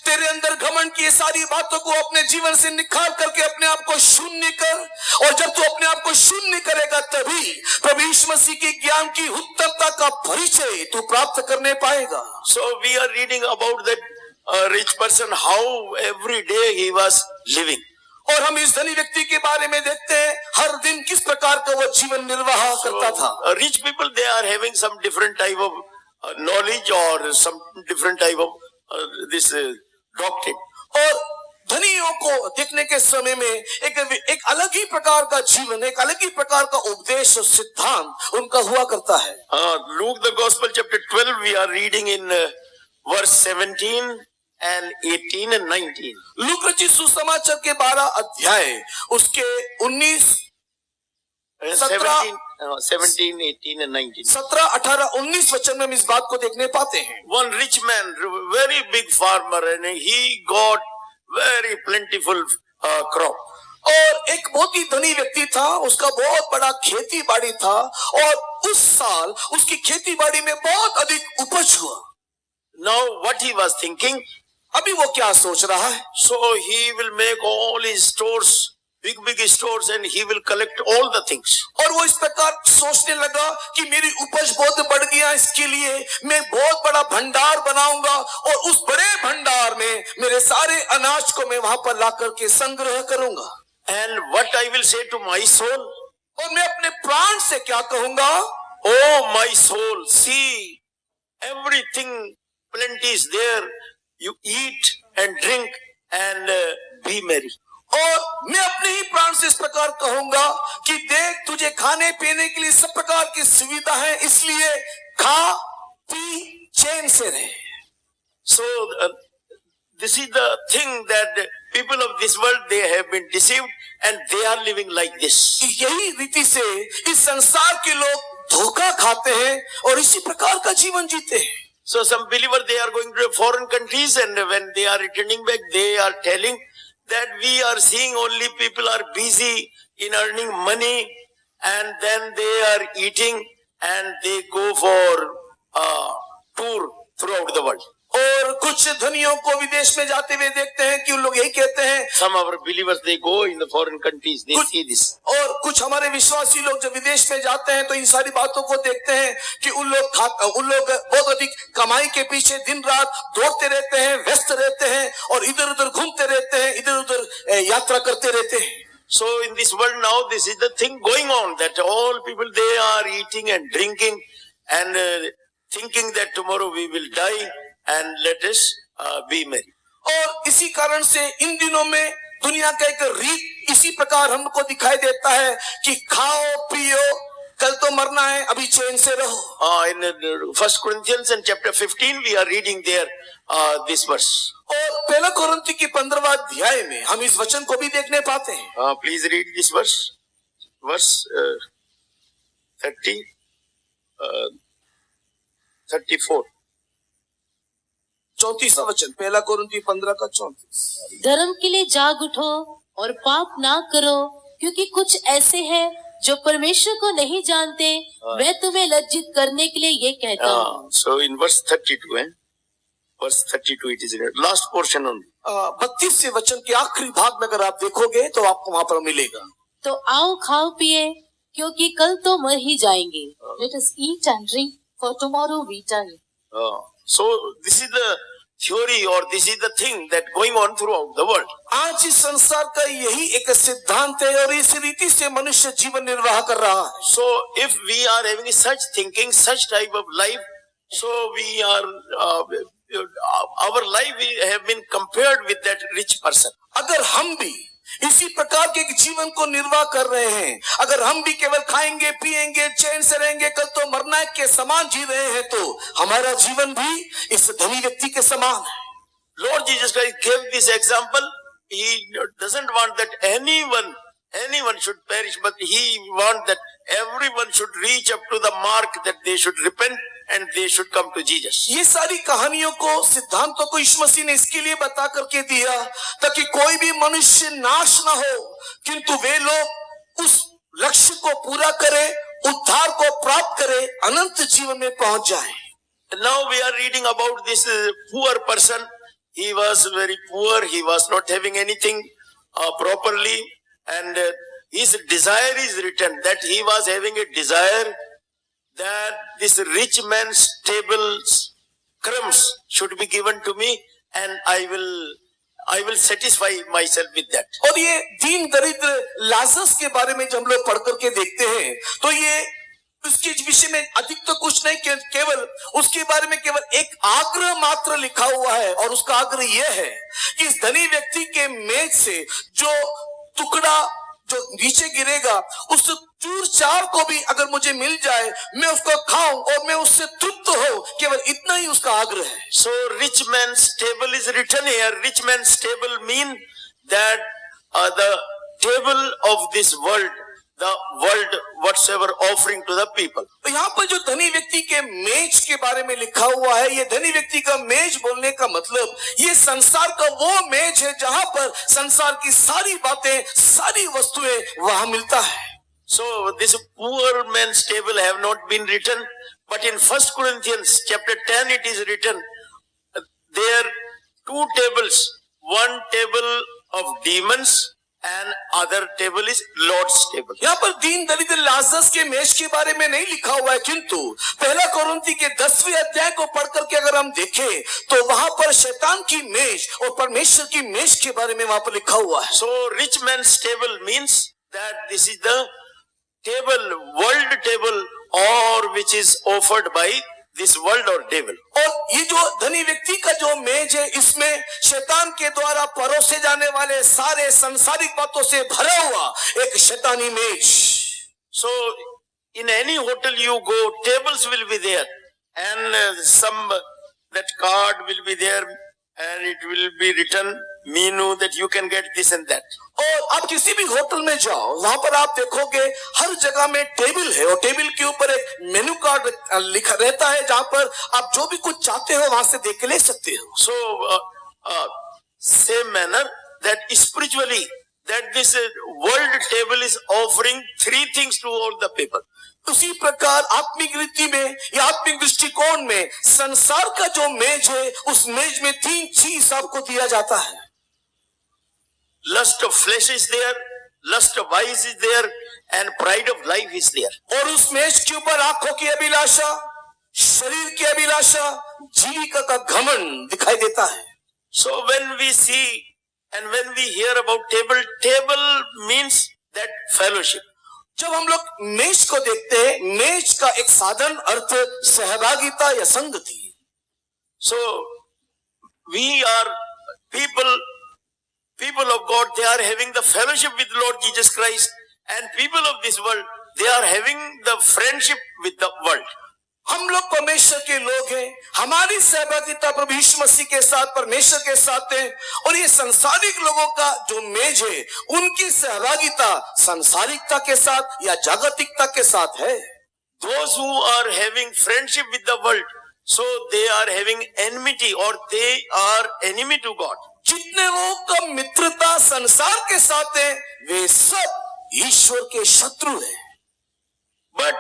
तेरे अंदर घमंड की सारी बातों को अपने जीवन से निकाल करके अपने आप को शून्य कर, और जब तू अपने आप को शून्य करेगा तभी प्रभु यीशु मसीह के ज्ञान की उत्तमता का परिचय तू प्राप्त करने पाएगा। So we are reading about that rich person, how every day he was living. और हम इस धनी व्यक्ति के बारे में देखते हैं हर दिन किस प्रकार का वो जीवन निर्वाह करता था। Rich people, they are having some different type of knowledge or some different type of this doctrine. और धनियों को देखने के समय में एक अलग ही प्रकार का जीवन, एक अलग ही प्रकार का उपदेश और सिद्धांत उनका हुआ करता है। Luke the Gospel chapter 12 we are reading in verse 17 and 18 and 19. Look रचित सुसमाचार के 12 अध्याय उसके 19, 17, 18 and 19. 17, 18, 19 वचन में हम इस बात को देखने पाते हैं। One rich man, very big farmer, and he got very plentiful crop. और एक बहुत ही धनी व्यक्ति था, उसका बहुत बड़ा खेती बाड़ी था और उस साल उसकी खेती बाड़ी में बहुत अधिक उपज हुआ। Now what he was thinking, अभी वो क्या सोच रहा है? so he will make all his stores, big stores, and he will collect all the things. और वो इस प्रकार सोचने लगा कि मेरी उपज बहुत बढ़ गया, इसके लिए मैं बहुत बड़ा भंडार बनाऊंगा और उस बड़े भंडार में मेरे सारे अनाज को मैं वहां पर ला करके संग्रह करूंगा। And what I will say to my soul, और मैं अपने प्राण से क्या कहूंगा? oh my soul, see, everything plenty is there. You eat and drink and be merry. और मैं अपने ही प्राण से इस प्रकार कहूंगा कि देख, तुझे खाने पीने के लिए सब प्रकार की सुविधा है, इसलिए खा पी चैन से रहे। So this is the thing that people of this world, they have been deceived and they are living like this. यही रीति से इस संसार के लोग धोखा खाते हैं और इसी प्रकार का जीवन जीते हैं। So some believers, they are going to foreign countries, and when they are returning back, they are telling that we are seeing only people are busy in earning money, and then they are eating and they go for tour throughout the world. और कुछ धनियों को विदेश में जाते हुए देखते हैं कि उन लोग यही कहते हैं। Some of our believers, they go in the foreign countries, they see this. और कुछ हमारे विश्वासी लोग जब विदेश में जाते हैं तो इन सारी बातों को देखते हैं कि उन लोग बहुत अधिक कमाई के पीछे दिन रात दौड़ते रहते हैं, व्यस्त रहते हैं और इधर उधर घूमते रहते हैं, इधर उधर यात्रा करते रहते हैं। So in this world now, this is the thing going on, that all people, they are eating and drinking and thinking that tomorrow we will die and let us be merry. और इसी कारण से इन दिनों में दुनिया का एक रीत इसी प्रकार हमको दिखाई देता है कि खाओ पियो, कल तो मरना है, अभी चैन से रहो। In 1 Corinthians and chapter 15 we are reading there this verse. और पहला कोरिन्थी की 15वां अध्याय में हम इस वचन को भी देखने पाते हैं। Please read this verse 34. 34वां वचन, पहला कोरिन्थी 15 का 34। धर्म के लिए जाग उठो और पाप ना करो, क्योंकि कुछ ऐसे हैं जो परमेश्वर को नहीं जानते। मैं तुम्हें लज्जित करने के लिए ये कहता हूँ। So in verse 32, verse 32 it is in last portion only. 32वें वचन के आखिरी भाग में अगर आप देखोगे तो आपको वहां पर मिलेगा। तो आओ खाओ पिए, क्योंकि कल तो मर ही जाएंगे। Let us eat and drink, for tomorrow we die. So this is the theory, or this is the thing that going on throughout the world. आज इस संसार का यही एक सिद्धांत है और इस रीति से मनुष्य जीवन निर्वाह कर रहा है। So if we are having such thinking, such type of life, so we are our life have been compared with that rich person. अगर हम भी इसी प्रकार के एक जीवन को निर्वाह कर रहे हैं, अगर हम भी केवल खाएंगे पिएंगे चैन से रहेंगे, कल तो मरना के समान जी रहे हैं, तो हमारा जीवन भी इस धनी व्यक्ति के समान है। Lord Jesus Christ gave this example. He doesn't want that anyone should perish, but he wants that everyone should reach up to the mark that they should repent and they should come to Jesus. ये सारी कहानियों को, सिद्धांतों को यीशु मसीह ने इसके लिए बता करके दिया ताकि कोई भी मनुष्य नाश ना हो, किंतु वे लोग उस लक्ष्य को पूरा करें, उद्धार को प्राप्त करें, अनंत जीवन में पहुंच जाएं। Now we are reading about this poor person. He was very poor. He was not having anything properly, and his desire is written that he was having a desire that this rich man's table's crumbs should be given to me, and I will satisfy myself with that. और ये दीन दरिद्र Lazarus के बारे में जब हम लोग पढ़ करके देखते हैं तो ये उसके विषय में अधिक तो कुछ नहीं, केवल उसके बारे में केवल एक आग्रह मात्र लिखा हुआ है, और उसका आग्रह यह है कि इस धनी व्यक्ति के मेज से जो टुकड़ा जो नीचे गिरेगा, उस चूर चार को भी अगर मुझे मिल जाए, मैं उसको खाऊं और मैं उससे तृप्त हो, केवल इतना ही उसका आग्रह है। So rich man's table is written here. Rich man's table mean that the table of this world, the world whatsoever offering to the people. तो यहाँ पर जो धनी व्यक्ति के मेज के बारे में लिखा हुआ है, ये धनी व्यक्ति का मेज बोलने का मतलब ये संसार का वो मेज है जहां पर संसार की सारी बातें, सारी वस्तुएं वहां मिलता है। So this poor man's table have not been written, but in 1 Corinthians chapter 10 it is written, there are two tables, one table of demons and other table is Lord's table. यहाँ पर दीन दरिद्र लाजरस के मेज के बारे में नहीं लिखा हुआ है, किंतु पहला कोरिन्थी के 10वें अध्याय को पढ़ करके अगर हम देखें तो वहां पर शैतान की मेज और परमेश्वर की मेज के बारे में वहां पर लिखा हुआ है। So rich man's table means that this is the table, world table, or which is offered by this world or devil. और ये जो धनी व्यक्ति का जो मेज है, इसमें शैतान के द्वारा परोसे जाने वाले सारे संसारिक बातों से भरा हुआ एक शैतानी मेज। So in any hotel you go, tables will be there, and some that card will be there, and it will be written menu that you can get this and that. और आप किसी भी होटल में जाओ, वहां पर आप देखोगे हर जगह में टेबल है, और टेबल के ऊपर एक मेनू कार्ड लिखा रहता है, जहां पर आप जो भी कुछ चाहते हो वहां से देख के ले सकते हो। So same manner that spiritually that this world table is offering three things to all the people. उसी प्रकार आत्मिक रीति में या आत्मिक दृष्टिकोण में संसार का जो मेज है, उस मेज में तीन चीज आपको दिया जाता है। Lust of flesh is there, lust of eyes is there, and pride of life is there. और उस मेज के ऊपर आंखों की अभिलाषा, शरीर की अभिलाषा, जीविका का घमंड दिखाई देता है। So when we see and when we hear about table, table means that fellowship. जब हम लोग मेज को देखते हैं, मेज का एक साधन अर्थ सहभागिता या संगति। So we are people of God, they are having the fellowship with Lord Jesus Christ, and people of this world, they are having the friendship with the world. हम लोग परमेश्वर के लोग हैं, हमारी सहभागिता प्रभु यीशु मसीह के साथ, परमेश्वर के साथ है, और ये संसारिक लोगों का जो मेज है, उनकी सहभागिता संसारिकता के साथ या जागतिकता के साथ है। Those who are having friendship with the world, so they are having enmity or they are enemy to God. जितने लोगों का मित्रता संसार के साथ है, वे सब ईश्वर के शत्रु हैं। But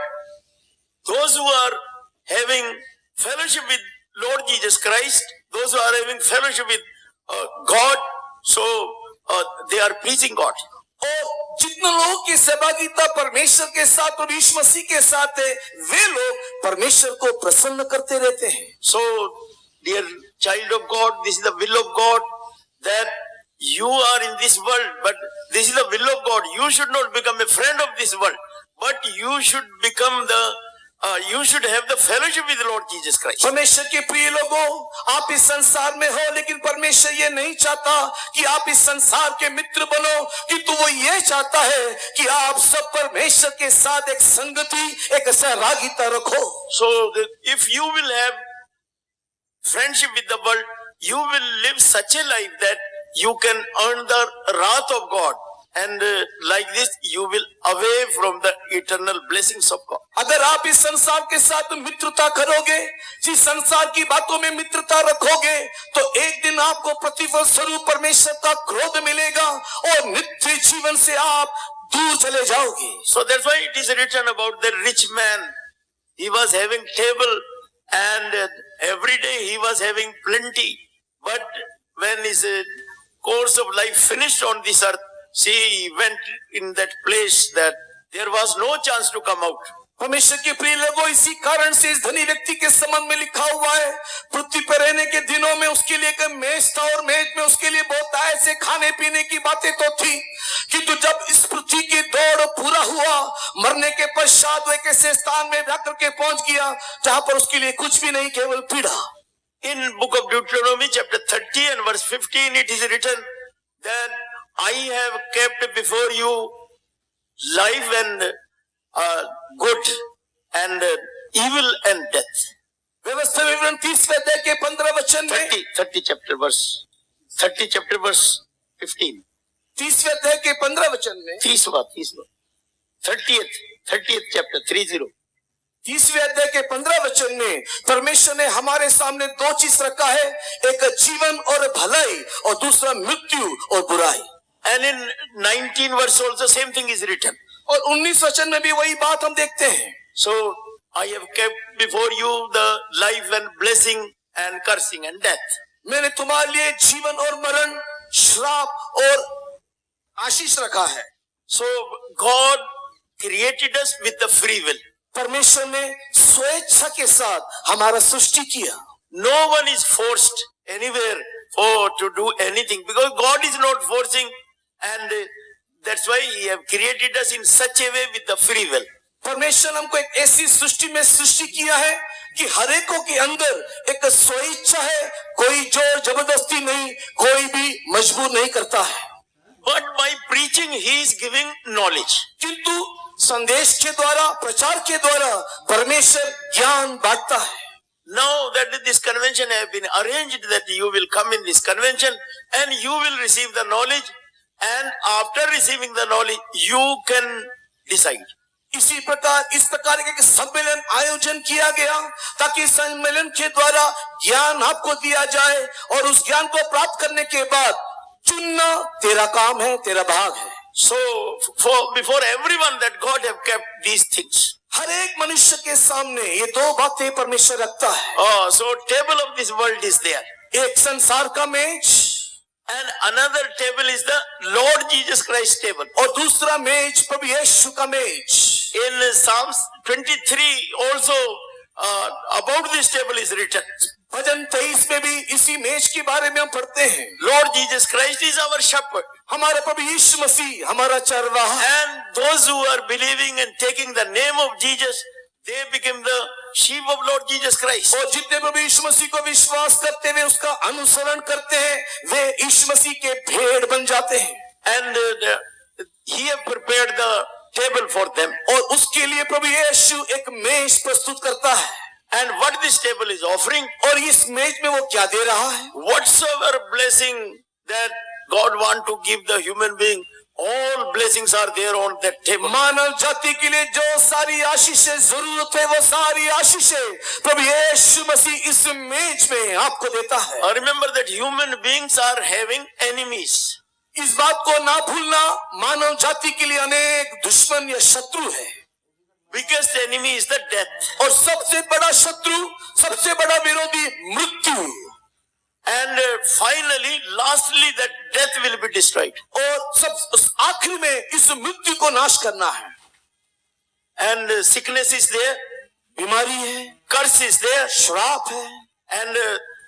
those who are having fellowship with Lord Jesus Christ, those who are having fellowship with God, so they are pleasing God. और जितने लोगों की सहभागिता परमेश्वर के साथ और यीशु मसीह के साथ है, वे लोग परमेश्वर को प्रसन्न करते रहते हैं। So, dear child of God, this is the will of God, that you are in this world, but this is the will of God. You should not become a friend of this world, but you should become you should have the fellowship with the Lord Jesus Christ. परमेश्वर के प्रिय लोगों, आप इस संसार में हो, लेकिन परमेश्वर ये नहीं चाहता कि आप इस संसार के मित्र बनो, किंतु वो ये चाहता है कि आप सब परमेश्वर के साथ एक संगति, एक सहभागिता रखो। So, if you will have friendship with the world, you will live such a life that you can earn the wrath of God, and like this you will away from the eternal blessings of God. अगर आप इस संसार के साथ मित्रता करोगे, जिस संसार की बातों में मित्रता रखोगे, तो एक दिन आपको प्रतिफल स्वरूप परमेश्वर का क्रोध मिलेगा और नित्य जीवन से आप दूर चले जाओगे। So that's why it is written about the rich man. He was having table, and every day he was having plenty. But when his course of life finished on this earth, see, he went in that place that there was no chance to come out. परमेश्वर के प्रिय लोगों, इसी कारण से इस धनी व्यक्ति के संबंध में लिखा हुआ है, पृथ्वी पर रहने के दिनों में उसके लिए एक मेज था, और मेज में उसके लिए बहुत ऐसे खाने पीने की बातें तो थी, किंतु जब इस पृथ्वी की दौड़ पूरा हुआ मरने के पश्चात वो एक ऐसे स्थान में जाकर के पहुंच गया जहां पर उसके लिए कुछ भी नहीं, केवल पीड़ा। In book of Deuteronomy chapter 30 and verse 15 it is written that I have kept before you life and good and evil and death. व्यवस्था विवरण 30वें अध्याय के 15 वचन में 30 chapter verse 15. 30वें अध्याय के 15 वचन में 30th chapter 30. 30वें अध्याय के 15 वचन में परमेश्वर ने हमारे सामने दो चीज रखा है, एक जीवन और भलाई और दूसरा मृत्यु और बुराई। And in 19 verse also same thing is written. और 19 वचन में भी वही बात हम देखते हैं। So I have kept before you the life and blessing and cursing and death. मैंने तुम्हारे लिए जीवन और मरण, श्राप और आशीष रखा है। So God created us with the free will. परमेश्वर ने स्वेच्छा के साथ हमारा सृष्टि किया। No one is forced anywhere to do anything because God is not forcing, and that's why He have created us in such a way with the free will. परमेश्वर हमको एक ऐसी सृष्टि में सृष्टि किया है कि हरेकों के अंदर एक स्वेच्छा है, कोई जोर जबरदस्ती नहीं, कोई भी मजबूर नहीं करता है। But by preaching He is giving knowledge. किंतु संदेश के द्वारा, प्रचार के द्वारा परमेश्वर ज्ञान बांटता है। Now that this convention have been arranged, that you will come in this convention and you will receive the knowledge, and after receiving the knowledge you can decide. इसी प्रकार इस प्रकार के सम्मेलन आयोजन किया गया ताकि सम्मेलन के द्वारा ज्ञान आपको दिया जाए और उस ज्ञान को प्राप्त करने के बाद चुनना तेरा काम है, तेरा भाग है। So before everyone that God have kept these things. हर एक मनुष्य के सामने ये दो बातें परमेश्वर रखता है। So table of this world is there. एक संसार का मेज, and another table is the Lord Jesus Christ table. और दूसरा मेज प्रभु यीशु का मेज। In Psalms 23 also about this table is written. भजन 23 में भी इसी मेज के बारे में हम पढ़ते हैं। Lord Jesus Christ is our shepherd. हमारा प्रभु यीशु मसीह हमारा चरवाहा। And those who are believing and taking the name of Jesus, they become the sheep of Lord Jesus Christ. और जितने प्रभु यीशु मसीह को विश्वास करते हुए उसका अनुसरण करते हैं, वे यीशु मसीह के भेड़ बन जाते हैं। And He have prepared the table for them. और उसके लिए प्रभु यीशु एक मेज प्रस्तुत करता है। And what this table is offering, और इस मेज में वो क्या दे रहा है? whatsoever blessing that God want to give the human being, all blessings are there on that table. मानव जाति के लिए जो सारी आशीषें जरूरत है, वो सारी आशीषें प्रभु यीशु मसीह इस मेज में आपको देता है। Remember that human beings are having enemies. इस बात को ना भूलना, मानव जाति के लिए अनेक दुश्मन या शत्रु है। Biggest enemy is the death. और सबसे बड़ा शत्रु, सबसे बड़ा विरोधी मृत्यु। And finally, lastly, that death will be destroyed. और सब आखिर में इस मृत्यु को नाश करना है। And sickness is there, बीमारी है, curse is there, श्राप है, and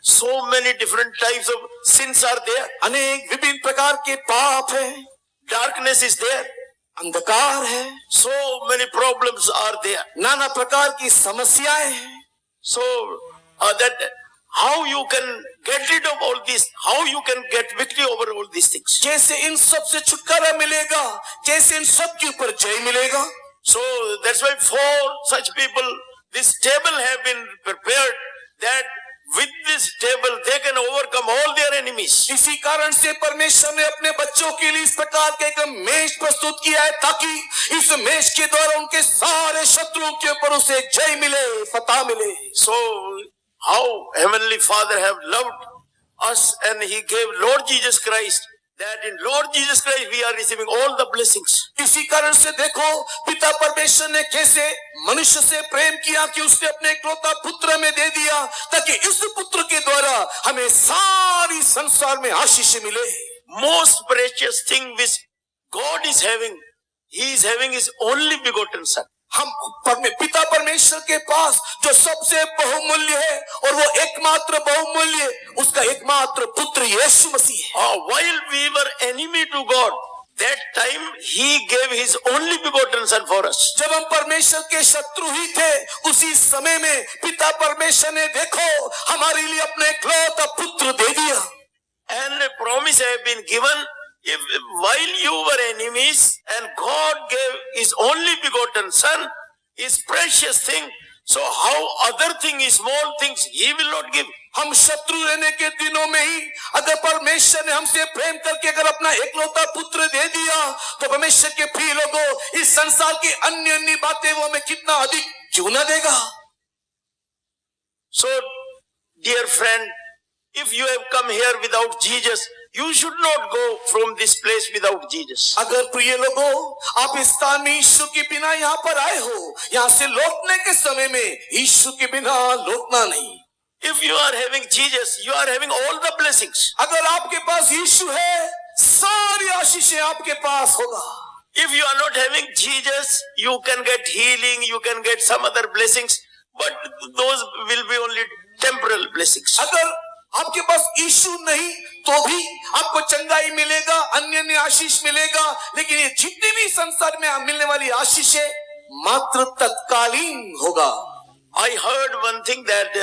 so many different types of sins are there. अनेक विभिन्न प्रकार के पाप है, Darkness is there. अंधकार है, So many problems are there. नाना प्रकार की समस्याएं हैं। So that how you can get rid of all this, how you can get victory over all these things. कैसे इन सब से छुटकारा मिलेगा, कैसे इन सब के ऊपर जय मिलेगा। So that's why for such people, this table have been prepared, that with this table they can overcome all their enemies. इसी कारण से परमेश्वर ने अपने बच्चों के लिए इस प्रकार का एक मेज प्रस्तुत किया है ताकि इस मेज के द्वारा उनके सारे शत्रुओं के ऊपर उसे जय मिले, फतह मिले। So how Heavenly Father have loved us, and He gave Lord Jesus Christ, that in Lord Jesus Christ we are receiving all the blessings. इसी कारण से देखो पिता परमेश्वर ने कैसे मनुष्य से प्रेम किया कि उसने अपने इकलौता पुत्र में दे दिया ताकि इस पुत्र के द्वारा हमें सारी संसार में आशीष मिले। Most precious thing which God is having, He is having His only begotten Son. हम पिता परमेश्वर के पास जो सबसे बहुमूल्य है और वो एकमात्र बहुमूल्य, उसका एकमात्र पुत्र यीशु मसीह है। While we were enemy to God, that time time he gave his only begotten son for us. जब हम परमेश्वर के शत्रु ही थे, उसी समय में पिता परमेश्वर ने देखो हमारे लिए अपने इकलौता पुत्र दे दिया। And a promise have been given, if while you were enemies, and God gave his only begotten son, his precious thing, so how other thing, small things, he will not give. हम शत्रु रहने के दिनों में ही अगर परमेश्वर ने हमसे प्रेम करके अगर अपना एकलौता पुत्र दे दिया, तो परमेश्वर के प्रिय लोगों, इस संसार की अन्य अन्य बातें वो हमें कितना अधिक क्यों ना देगा। So, dear friend, if you have come here without Jesus, you should not go from this place without Jesus. अगर प्रिय लोगों, आप इस स्थान में यीशु के बिना यहाँ पर आए हो, यहाँ से लौटने के समय में यीशु के बिना लौटना नहीं। If you are having Jesus, you are having all the blessings. अगर आपके पास यीशु है, सारी आशीषें आपके पास होगा। If you are not having Jesus, you can get healing, you can get some other blessings, but those will be only temporal blessings. अगर आपके पास यीशु नहीं तो भी आपको चंगाई मिलेगा, अन्य अन्य आशीष मिलेगा, लेकिन ये जितनी भी संसार में मिलने वाली आशीषें मात्र तत्कालीन होगा। I heard one thing that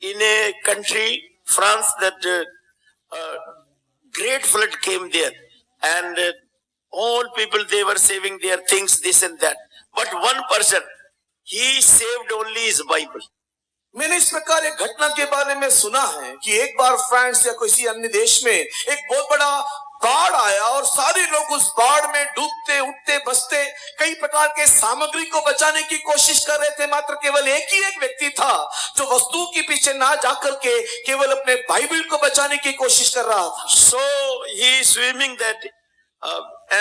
in a country, France, that great flood came there, and all people, they were saving their things, this and that. But one person, he saved only his Bible. मैंने इस प्रकार एक घटना के बारे में सुना है कि एक बार फ्रांस या किसी अन्य देश में एक बहुत बड़ा बाढ़ आया और सारे लोग उस बाढ़ में डूबते उठते बसते कई प्रकार के सामग्री को बचाने की कोशिश कर रहे थे, मात्र केवल एक ही एक व्यक्ति था जो वस्तुओं के पीछे ना जाकर के केवल अपने बाइबल को बचाने की कोशिश कर रहा था। So he is swimming that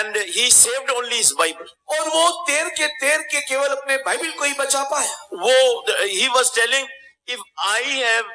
and he saved only his Bible. और वो तैर के केवल अपने बाइबल को ही बचा पाया। वो he was telling, if I have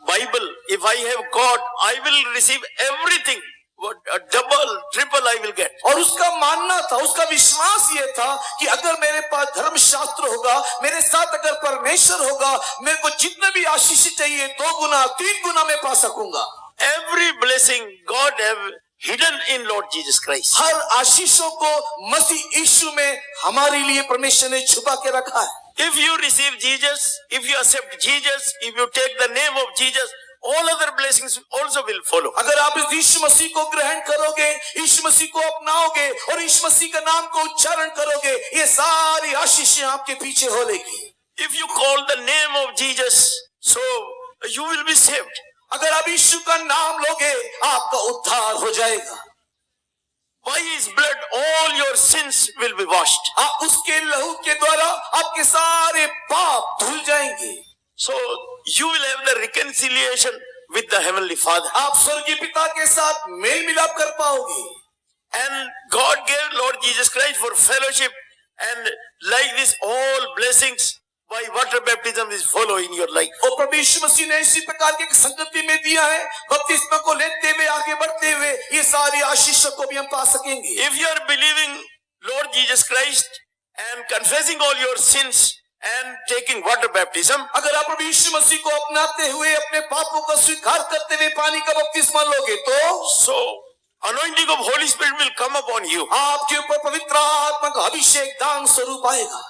Bible, if I have God, I will receive everything. What double, triple I will get. और उसका मानना था, उसका विश्वास ये था कि अगर मेरे पास धर्मशास्त्र होगा, मेरे साथ अगर परमेश्वर होगा, मेरे को जितने भी आशीष चाहिए 2 गुना 3 गुना मैं पा सकूंगा। Every blessing God have hidden in Lord Jesus Christ. हर आशीषों को मसीह यीशु में हमारे लिए परमेश्वर ने छुपा के रखा है। If you receive Jesus, if you accept Jesus, if you take the name of Jesus, all other blessings also will follow. अगर आप इस यीशु मसीह को ग्रहण करोगे, यीशु मसीह को अपनाओगे और यीशु मसीह का नाम को उच्चारण करोगे, ये सारी आशीषें आपके पीछे हो लेगी। If you call the name of Jesus, so you will be saved. अगर आप यीशु का नाम लोगे, आपका उद्धार हो जाएगा। By his blood, all your sins will be washed. उसके लहू के द्वारा आपके सारे पाप धुल जाएंगे। So you will have the reconciliation with the Heavenly Father. आप स्वर्गीय पिता के साथ मेल मिलाप कर पाओगे। And God gave Lord Jesus Christ for fellowship, and like this, all blessings by water baptism is follow in your life. और प्रभु यीशु मसीह ने इसी प्रकार की संगति में दिया है, बपतिस्मा को लेते हुए आगे बढ़ते हुए ये सारी आशीषों को भी हम पा सकेंगे। If you are believing Lord Jesus Christ and confessing all your sins and taking water baptism, अगर आप प्रभु यीशु मसीह को अपनाते हुए अपने पापों का स्वीकार करते हुए पानी का बपतिस्मा लोगे तो so anointing of Holy Spirit will come upon you. आपके ऊपर पवित्र आत्मा का अभिषेक दान स्वरूप आएगा।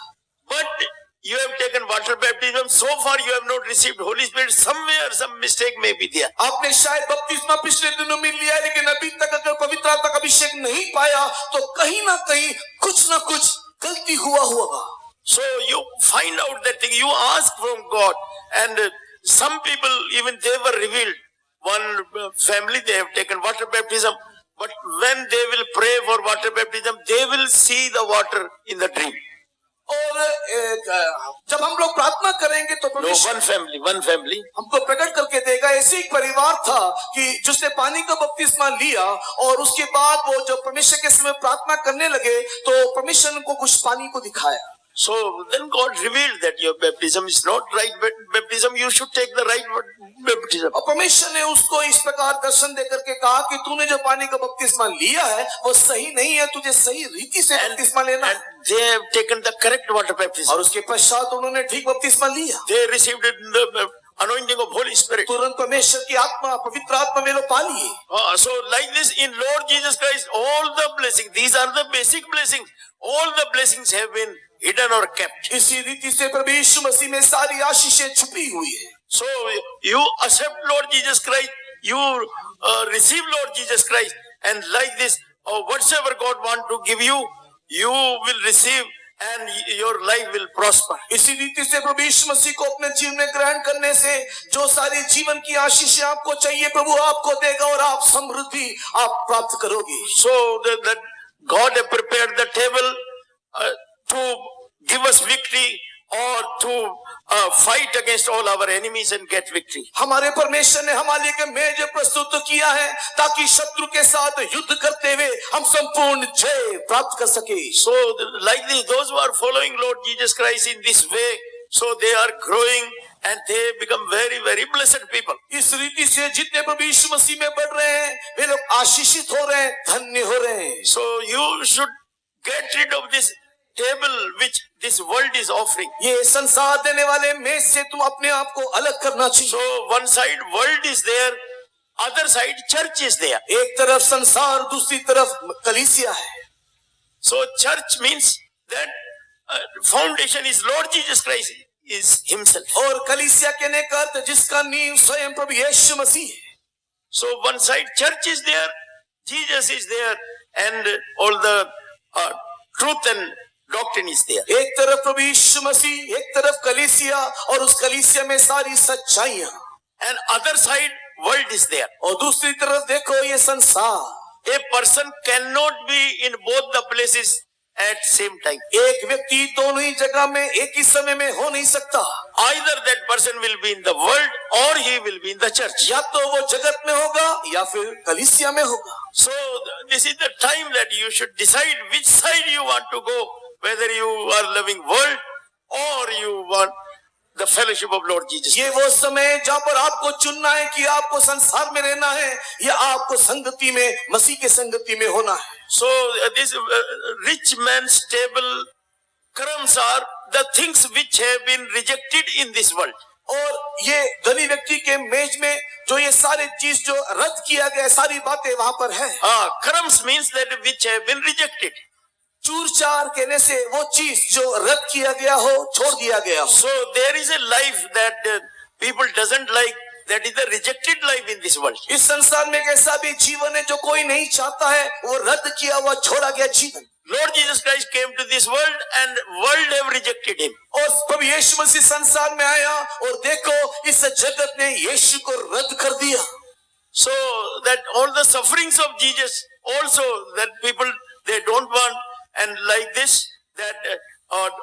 But you have taken water baptism, so far you have not received Holy Spirit. Somewhere some mistake may be there. आपने शायद बपतिस्मा पिछले दिनों में लिया, लेकिन अभी तक अगर पवित्र आत्मा का अभिषेक नहीं पाया तो कहीं ना कहीं कुछ ना कुछ गलती हुआ होगा। So you find out that thing, you ask from God, and some people, even they were revealed. One family, they have taken water baptism, but when they will pray for water baptism, they will see the water in the dream. और जब हम लोग प्रार्थना करेंगे तो No, one family. हमको प्रकट करके देगा। ऐसे एक परिवार था कि जिसने पानी का बपतिस्मा लिया और उसके बाद वो जब परमेश्वर के समय प्रार्थना करने लगे तो परमेश्वर को कुछ पानी को दिखाया। So then God revealed that your baptism is not right baptism, you should take the right baptism. और परमेश्वर ने उसको इस प्रकार दर्शन देकर के कहा कि तूने जो पानी का बपतिस्मा लिया है वो सही नहीं है, तुझे सही रीति से बपतिस्मा लेना है। And they have taken the correct water baptism. और उसके पश्चात उन्होंने ठीक बपतिस्मा लिया। They received it in the anointing of Holy Spirit. तुरंत परमेश्वर की आत्मा, पवित्र आत्मा में लो पा लिए। So like this in Lord Jesus Christ, all the blessings, these are the basic blessings. All the blessings have been hidden or kept. इसी रीति से प्रभु यीशु मसीह में सारी आशीषें छुपी हुई है। So you accept Lord Jesus Christ, you receive Lord Jesus Christ, and like this, whatsoever God want to give you, you will receive, and your life will prosper. इसी रीति से प्रभु यीशु मसीह को अपने जीवन में ग्रहण करने से जो सारी जीवन की आशीषें आपको चाहिए प्रभु आपको देगा और आप समृद्धि आप प्राप्त करोगे। So that God have prepared the table to give us victory or to fight against all our enemies and get victory. हमारे परमेश्वर ने हमारे लिए मेज प्रस्तुत किया है ताकि शत्रु के साथ युद्ध करते हुए हम संपूर्ण जय प्राप्त कर सके। So like this, those who are following Lord Jesus Christ in this way, so they are growing and they become very, very blessed people. इस रीति से जितने प्रभु यीशु मसीह में बढ़ रहे हैं वे लोग आशीषित हो रहे हैं, धन्य हो रहे हैं। So you should get rid of this table which this world is offering. ये संसार देने वाले मेज से तुम अपने आप को अलग करना चाहिए। So one side world is there, other side church is there. एक तरफ संसार, दूसरी तरफ कलीसिया है। So church means that foundation is Lord Jesus Christ is himself. और कलीसिया कहने का अर्थ जिसका नींव स्वयं प्रभु यीशु मसीह है। So one side church is there, Jesus is there, and all the truth and doctrine is there. एक तरफ प्रभु यीशु मसीह, एक तरफ कलीसिया और उस कलीसिया में सारी सच्चाइयां। And other side world is there. और दूसरी तरफ देखो ये संसार। A person cannot be in both the places at same time. एक व्यक्ति दोनों ही जगह में एक ही समय में हो नहीं सकता। Either that person will be in the world or he will be in the church. या तो वो जगत में होगा या फिर कलीसिया में होगा। So this is the time that you should decide which side you want to go, whether you are loving world or you want the fellowship of Lord Jesus. ये वो समय है जहाँ पर आपको चुनना है कि आपको संसार में रहना है या आपको संगति में, मसीह के संगति में होना है। So this rich man's table crumbs are the things which have been rejected in this world. और ये धनी व्यक्ति के मेज में जो ये सारे चीज जो रद्द किया गया, सारी बातें वहां पर है। Crumbs means that which have been rejected. चूर चार कहने से वो चीज जो रद्द किया गया हो, छोड़ दिया गया हो। So there is a life that people doesn't like. That is the rejected life in this world. इस संसार में एक ऐसा भी जीवन है जो कोई नहीं चाहता है, वो रद्द किया हुआ, छोड़ा गया जीवन। Lord Jesus Christ came to this world and world have rejected him. और प्रभु यीशु मसीह संसार में आया और देखो इस जगत ने यीशु को रद्द कर दिया। So that all the sufferings of Jesus also that people they don't want, and like this that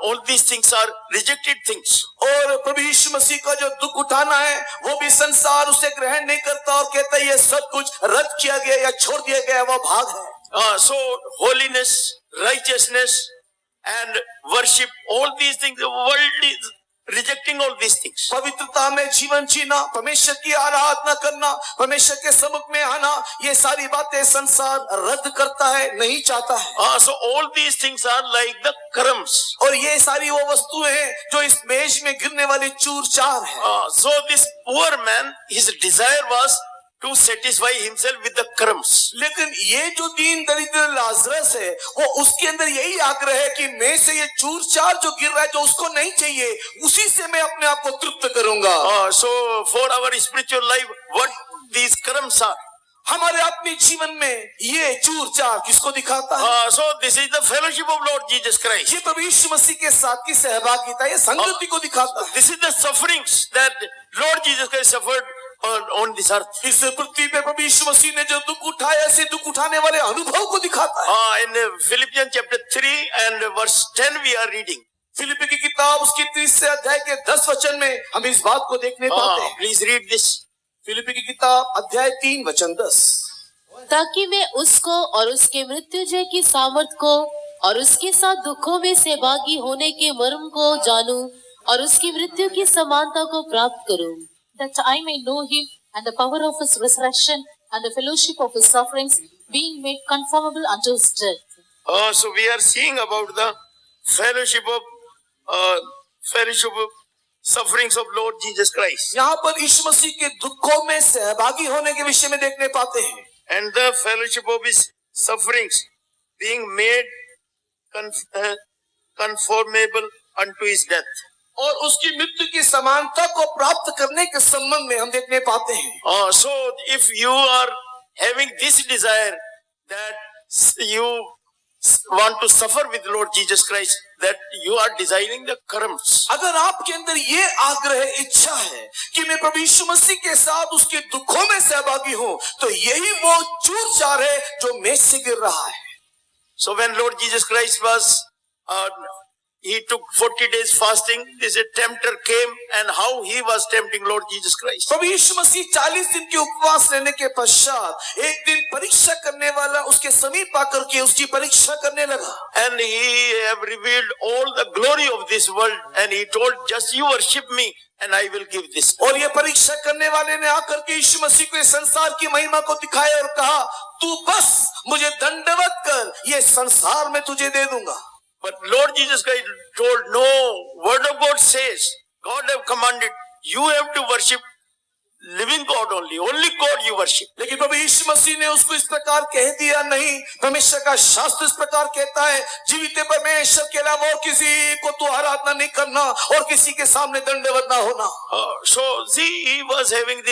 all these things are rejected things. और प्रभु यीशु मसीह का जो दुख उठाना है वो भी संसार उसे ग्रहण नहीं करता और कहता है ये सब कुछ रद्द किया गया या छोड़ दिया गया, वो भाग है। So holiness, righteousness and worship, all these things, the world is rejecting all these things. पवित्रता में जीवन जीना, परमेश्वर की आराधना करना, परमेश्वर के सम्मुख में आना, ये सारी बातें संसार रद्द करता है, नहीं चाहता है। So all these things are like the crumbs. और ये सारी वो वस्तुएं हैं जो इस मेज में गिरने वाली चूर चार है। So this poor man, his desire was to satisfy himself with the crumbs. लेकिन ये जो दीन दरिद्र लाजरस है वो उसके अंदर यही आग्रह है कि मैं से ये चूर चार जो गिर रहा है जो उसको नहीं चाहिए उसी से मैं अपने आप को तृप्त करूंगा। So for our spiritual life, what these crumbs are? हमारे अपने जीवन में ये चूर चार किसको दिखाता है? So this is the fellowship of Lord Jesus Christ. ये प्रभु यीशु मसीह के साथ की सहभागिता, ये संगति को दिखाता है। This is the sufferings that Lord Jesus Christ suffered on this earth. इस पृथ्वी पे प्रभु यीशु मसीह ने जो दुख उठाया, ऐसे दुख उठाने वाले अनुभव को दिखाता है। In Philippians chapter 3 and verse 10 we are reading. फिलिप्पी की किताब उसकी 30 अध्याय के 10 वचन में हम इस बात को देखने पाते हैं। Please read this. फिलिप्पी की किताब अध्याय 3 वचन 10। ताकि मैं उसको और उसके मृत्युंजय की सामर्थ को और उसके साथ दुखों में सहभागी होने के मर्म को जानूं और उसकी मृत्यु की समानता को प्राप्त करूं, that I may know him and the power of his resurrection and the fellowship of his sufferings, being made conformable unto his death. So we are seeing about the fellowship of sufferings of Lord Jesus Christ यहाँ पर यीशु मसीह के दुखों में सहभागी होने के विषय में देखने पाते हैं and the fellowship of his sufferings, being made conformable unto his death. और उसकी मृत्यु की समानता को प्राप्त करने के संबंध में हम देखने पाते हैं। So if you are having this desire that you want to suffer with Lord Jesus Christ, that you are desiring the crumbs. अगर आपके अंदर ये आग्रह इच्छा है कि मैं प्रभु यीशु मसीह के साथ उसके दुखों में सहभागी हूं, तो यही वो चूर चार है जो मेज से गिर रहा है। So when Lord Jesus Christ was, he took 40 days fasting. This tempter came, and how he was tempting Lord Jesus Christ. प्रभु यीशु मसीह 40 दिन के उपवास रहने के पश्चात एक दिन परीक्षा करने वाला उसके समीप आकर के उसकी परीक्षा करने लगा। And he have revealed all the glory of this world, and he told, just you worship me and I will give this. और ये परीक्षा करने वाले ने आकर के यीशु मसीह को इस संसार की महिमा को दिखाया और कहा, तू बस मुझे दंडवत कर, ये संसार में तुझे दे दूंगा। But Lord Jesus Christ told, no, word of God says, God have commanded, you have to worship living God only God you worship. लेकिन प्रभु यीशु मसीह ने उसको इस प्रकार कह दिया, नहीं, परमेश्वर का शास्त्र इस प्रकार कहता है, जीवित परमेश्वर के अलावा और किसी को तू आराधना नहीं करना और किसी के सामने दंडवत ना होना। So see, he was having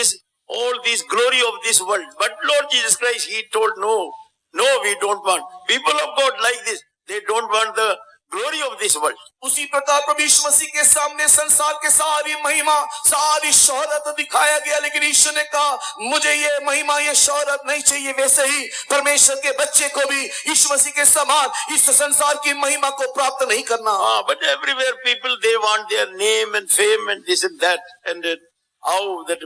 all this glory of this world, but Lord Jesus Christ, he told, no, we don't want. People of God like this, they don't want the glory of this world. उसी प्रकार प्रभु यीशु मसीह के सामने संसार के सारी महिमा, सारी शोहरत दिखाया गया, लेकिन यीशु ने कहा, मुझे ये महिमा, ये शोहरत नहीं चाहिए। वैसे ही परमेश्वर के बच्चे को भी यीशु मसीह के समान इस संसार की महिमा को प्राप्त नहीं करना। But everywhere people, they want their name and fame and this and that, and how that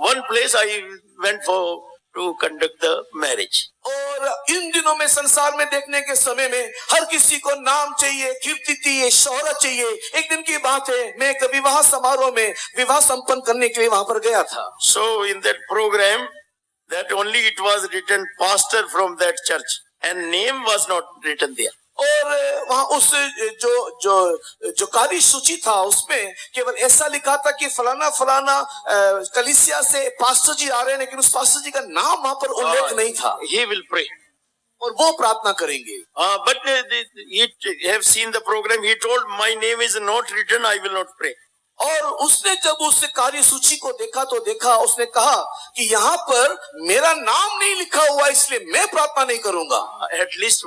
one place I went for to conduct the marriage. और इन दिनों में संसार में देखने के समय में हर किसी को नाम चाहिए, कीर्ति चाहिए, शोहरत चाहिए। एक दिन की बात है, मैं एक विवाह समारोह में विवाह संपन्न करने के लिए वहां पर गया था। So in that program, that only it was written pastor from that church, and name was not written there. और वहां उस जो कार्य सूची था उसमें केवल ऐसा लिखा था कि फलाना फलाना कलीसिया से पास्टर जी आ रहे हैं, लेकिन उस पास्टर जी का नाम वहां पर उल्लेख नहीं था। He will pray. और वो प्रार्थना करेंगे। But he have seen the program. He told, my name is not written, I will not pray. और उसने जब उस कार्य सूची को देखा तो उसने कहा कि यहाँ पर मेरा नाम नहीं लिखा हुआ, इसलिए मैं प्रार्थना नहीं करूंगा। At least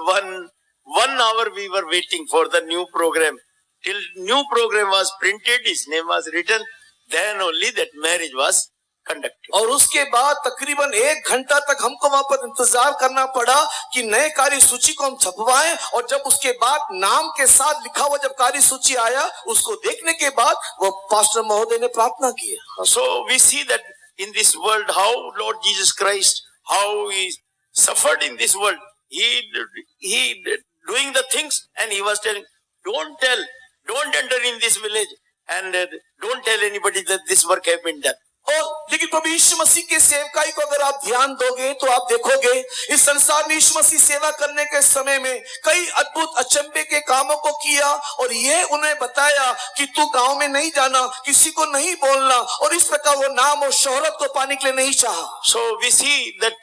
one hour we were waiting for the new program. Till new program was printed, his name was written, then only that marriage was conducted. और उसके बाद तकरीबन 1 घंटा तक हमको वहां पर इंतजार करना पड़ा कि नए कार्य सूची को हम छपवाएं, और जब उसके बाद नाम के साथ लिखा हुआ जब कार्य सूची आया, उसको देखने के बाद वो पास्टर महोदय ने प्रार्थना की। So we see that in this world, how Lord Jesus Christ, how he suffered in this world. He doing the things, and he was telling, don't enter in this village, and don't tell anybody that this work have been done. और लेकिन प्रभु यीशु मसीह के सेवकाई को अगर आप ध्यान दोगे तो आप देखोगे इस संसार में यीशु मसीह सेवा करने के समय में कई अद्भुत अचंभे के कामों को किया, और ये उन्हें बताया कि तू गांव में नहीं जाना, किसी को नहीं बोलना, और इस प्रकार वो नाम और शोहरत को पाने के लिए नहीं चाहा। So we see that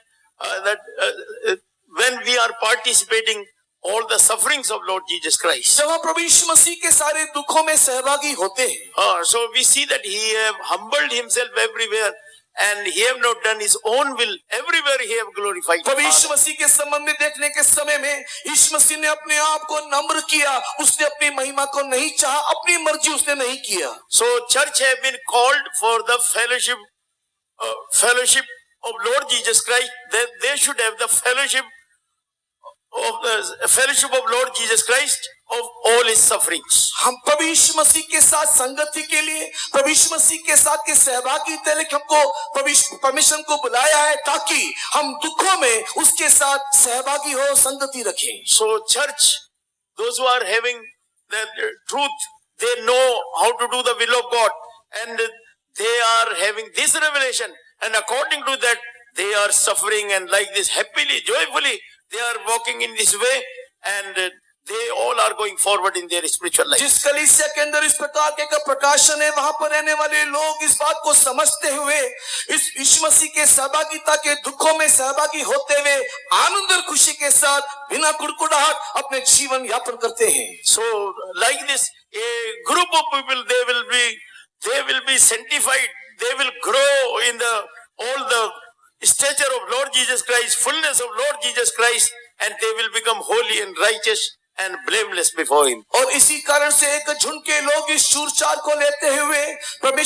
when we are participating all the sufferings of Lord Jesus Christ, जब हम प्रभु यीशु मसीह के सारे दुखों में सहभागी होते हैं, so we see that he have humbled himself everywhere, and he have not done his own will. Everywhere he have glorified. प्रभु यीशु मसीह के संबंध में देखने के समय में यीशु मसीह ने अपने आप को नम्र किया, उसने अपनी महिमा को नहीं चाहा, अपनी मर्जी उसने नहीं किया। So church have been called for the fellowship of Lord Jesus Christ. That they should have the fellowship of Lord Jesus Christ of all his sufferings. हम प्रभु यीशु मसीह के साथ संगति के लिए, प्रभु यीशु मसीह के साथ के सहभागी थे, लेकिन हमको परमेश्वर को बुलाया है ताकि हम दुखों में उसके साथ सहभागी हो, संगति रखें। So church, those who are having the truth, they know how to do the will of God, and they are having this revelation, and according to that they are suffering, and like this happily, joyfully they are walking in this way, and they all are going forward in their spiritual life. जिस कलीसिया के अंदर इस प्रकार के का प्रकाशन है, वहां पर रहने वाले लोग इस बात को समझते हुए इस यीशु मसीह के सहभागिता के दुखों में सहभागी होते हुए आनंद और खुशी के साथ बिना कुड़कुड़ाहट अपने जीवन यापन करते हैं। So like this, a group of people, they will be sanctified. They will grow in all the stature of Lord Jesus Christ, fullness of Lord Jesus Christ, and they will become holy and righteous and blameless before Him. और इसी कारण से एक झुंड के लोग इस शूरचार को लेते हुए प्रभु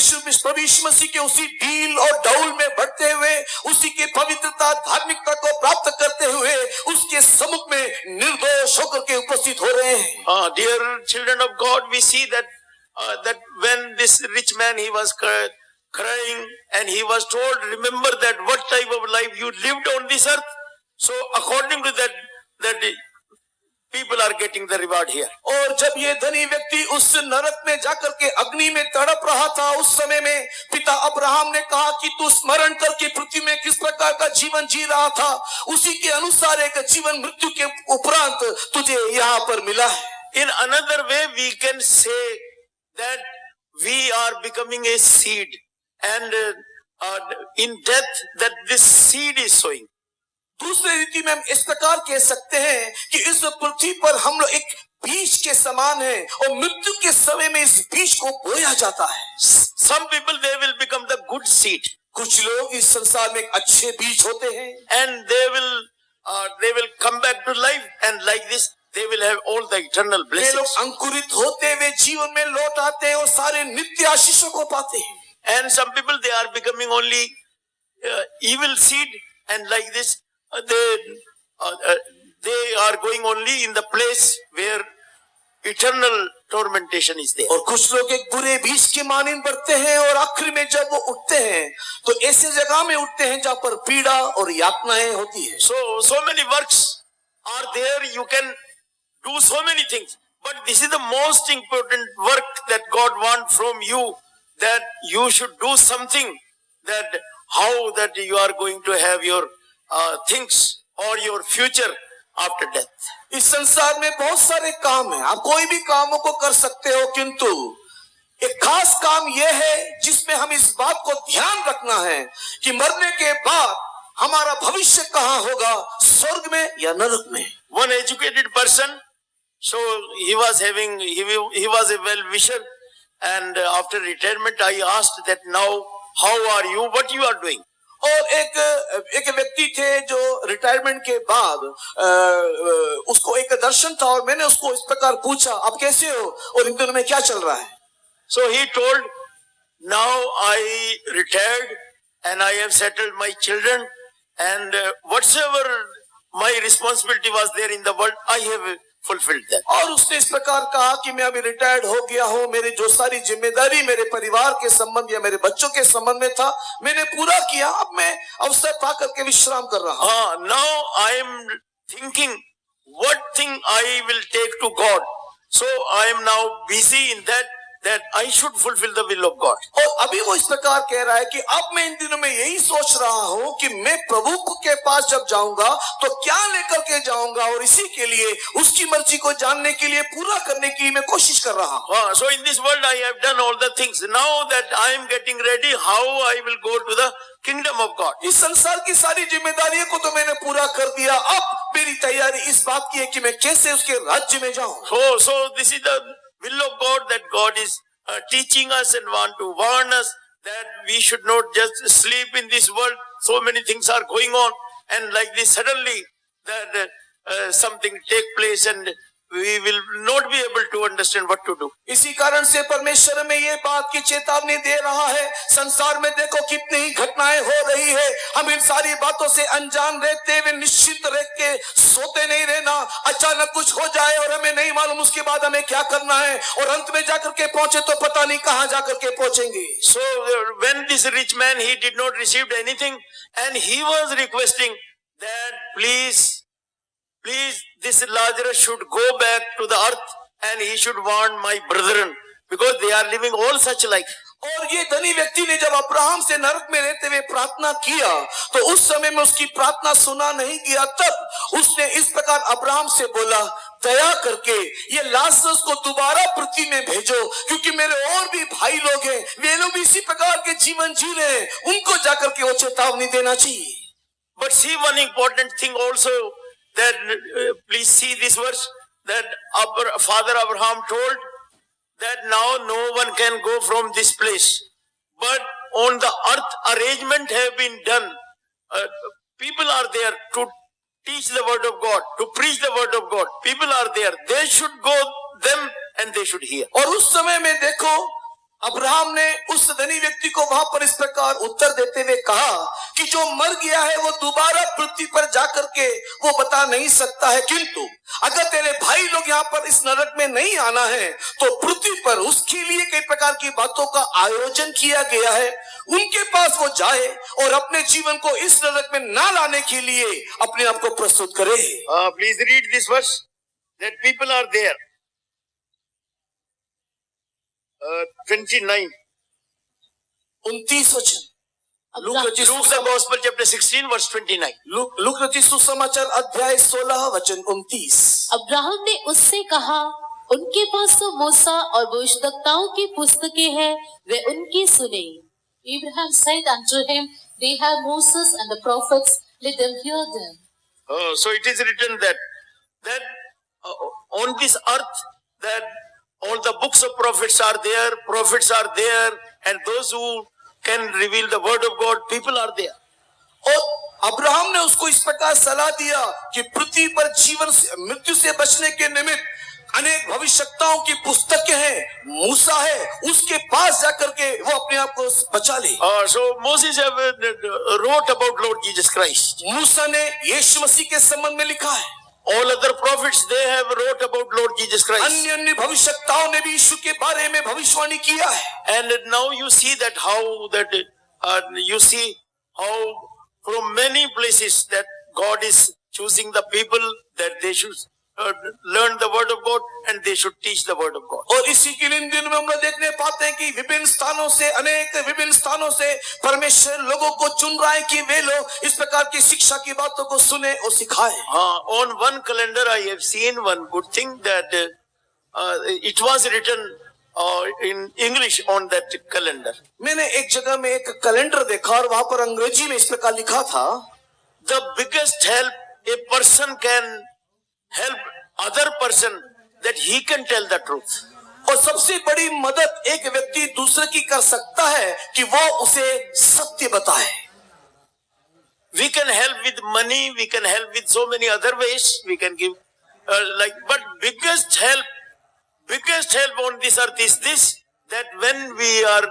यीशु मसीह के उसी डील और डाउल में बढ़ते हुए उसी के पवित्रता धार्मिकता को प्राप्त करते हुए उसके सम्मुख में निर्दोष होकर के उपस्थित हो रहे हैं। Dear children of God, we see that when this rich man, he was crying and he was told, remember that what type of life you lived on this earth. So according to that people are getting the reward here. और जब ये धनी व्यक्ति उस नरक में जाकर के अग्नि में तड़प रहा था, उस समय में पिता अब्राहम ने कहा कि तू स्मरण कर कि पृथ्वी में किस प्रकार का जीवन जी रहा था, उसी के अनुसार एक जीवन मृत्यु के उपरांत तुझे यहाँ पर मिला है। In another way, we can say that we are becoming a seed, and in death that this seed is sowing. दूसरे रीति में हम इस प्रकार कह सकते हैं कि इस पृथ्वी पर हम लोग एक बीज के समान हैं और मृत्यु के समय में इस बीज को बोया जाता है। Some people, they will become the good seed, कुछ लोग इस संसार में एक अच्छे बीज होते हैं and they will come back to life, and like this they will have all the eternal वे लोग blessings. अंकुरित होते हुए जीवन में लौट आते हैं और सारे नित्य आशीषों को पाते हैं। And some people, they are becoming only evil seed, and like this they are going only in the place where eternal tormentation is there. और कुछ लोग एक बुरे बीज के मानिन बढ़ते हैं और आखिर में जब वो उठते हैं तो ऐसे जगह में उठते हैं जहाँ पर पीड़ा और यातनाएं होती है। So many works are there, you can do so many things, but this is the most important work that God wants from you, that you should do something, that how that you are going to have your things or your future after death. इस संसार में बहुत सारे काम हैं, आप कोई भी कामों को कर सकते हो, किंतु एक खास काम यह है जिसमें हम इस बात को ध्यान रखना है कि मरने के बाद हमारा भविष्य कहाँ होगा, स्वर्ग में या नरक में। One educated person, so he was a well-wisher, and after retirement I asked that now how are you, what you are doing? और एक व्यक्ति थे जो रिटायरमेंट के बाद उसको एक दर्शन था और मैंने उसको इस प्रकार पूछा, आप कैसे हो और इन दिनों में क्या चल रहा है। So he told, now I retired and I have settled my children, and whatsoever my responsibility was there in the world, I have fulfilled that. और उसने इस प्रकार कहा कि मैं अभी रिटायर्ड हो गया हूँ, मेरी जो सारी जिम्मेदारी मेरे परिवार के संबंध या मेरे बच्चों के संबंध में था मैंने पूरा किया, अब मैं अवसर पा करके विश्राम कर रहा हूँ। Now I am thinking what thing I will take to God. So I am now busy in that I should fulfill the will of God. और अभी वो इस प्रकार कह रहा है कि अब मैं इन दिनों में यही सोच रहा हूँ कि मैं प्रभु के पास जब जाऊंगा तो क्या लेकर के जाऊंगा, और इसी के लिए उसकी मर्जी को जानने के लिए पूरा करने की मैं कोशिश कर रहा हूँ। So in this world I have done all the things. Now that I am getting ready, how I will go to the kingdom of God. इस संसार की सारी जिम्मेदारियों को तो मैंने पूरा कर दिया, अब मेरी तैयारी इस बात की है कि मैं कैसे उसके राज्य में जाऊं। So this is the will of God, that God is teaching us and want to warn us that we should not just sleep in this world. So many things are going on, and like this suddenly that something take place and we will not be able to understand what to do. इसी कारण से परमेश्वर में ये बात की चेतावनी दे रहा है, संसार में देखो कितनी ही घटनाएं हो रही है, हम इन सारी बातों से अनजान रहते हुए निश्चिंत रह के सोते नहीं रहना। अचानक कुछ हो जाए और हमें नहीं मालूम उसके बाद हमें क्या करना है, और अंत में जाकर के पहुंचे तो पता नहीं कहां जाकर के पहुंचेंगे। So when this rich man, he did not receive anything, and he was requesting that please this Lazarus should go back to the earth and he should warn my brethren, because they are living all such life. और ये धनी व्यक्ति ने जब Abraham से नरक में रहते हुए प्रार्थना किया तो उस समय में उसकी प्रार्थना सुना नहीं गया, तब उसने इस प्रकार अब्राहम से बोला, दया करके ये लाजरस को दोबारा पृथ्वी में भेजो, क्योंकि मेरे और भी भाई लोग हैं, वे लोग भी इसी प्रकार के जीवन जी रहे हैं, उनको जाकर के वो चेतावनी देना चाहिए। But see one important thing also, that please see this verse, that Father Abraham told that now no one can go from this place, but on the earth arrangement have been done. People are there to teach the word of God, to preach the word of God. People are there. They should go them and they should hear. और उस समय में देखो, Abraham ने उस धनी व्यक्ति को वहां पर इस प्रकार उत्तर देते हुए कहा कि जो मर गया है वो दोबारा पृथ्वी पर जाकर के वो बता नहीं सकता है, किंतु अगर तेरे भाई लोग यहाँ पर इस नरक में नहीं आना है तो पृथ्वी पर उसके लिए कई प्रकार की बातों का आयोजन किया गया है, उनके पास वो जाए और अपने जीवन को इस नरक में ना लाने के लिए अपने आप को प्रस्तुत करे। Please read this verse, that people are there. 29. 29 वचन, लूक रचित Luke the Gospel chapter 16 verse 29. Look रचित सुसमाचार अध्याय 16 वचन 29। अब्राहम ने उससे कहा, उनके पास तो मूसा और भविष्यद्वक्ताओं की पुस्तकें हैं, वे उनकी सुने। Abraham said unto him, they have Moses and the prophets, let them hear them. So it is written that on this earth, that all the books of prophets are there, and those who can reveal the word of God, people are there. और Abraham ने उसको इस प्रकार सलाह दिया कि पृथ्वी पर जीवन से मृत्यु से बचने के निमित्त अनेक भविष्यवक्ताओं की पुस्तकें हैं, मूसा है, उसके पास जाकर के वो अपने आप को बचा ले। So Moses have wrote about Lord Jesus Christ. मूसा ने यीशु मसीह के संबंध में लिखा है। All other prophets, they have wrote about Lord Jesus Christ. अन्य भविष्यवक्ताओं ने भी यीशु के बारे में भविष्यवाणी किया है। And now you see that how from many places that God is choosing the people that they should learn the word of God and they should teach the word of God. और इसी के लिए इन दिनों में हम लोग देखने पाते हैं कि विभिन्न स्थानों से परमेश्वर लोगों को चुन रहा है कि वे लोग इस प्रकार की शिक्षा की बातों को सुने और सिखाएं। On one calendar I have seen one good thing, that it was written in English on that calendar. मैंने एक जगह में एक कैलेंडर देखा और वहां पर अंग्रेजी में इस प्रकार लिखा था, The biggest help a person can help other person, that he can tell the truth. और सबसे बड़ी मदद एक व्यक्ति दूसरे की कर सकता है कि वो उसे सत्य बताए। We can help with money, we can help with so many other ways, we can give but biggest help on this earth is this, that when we are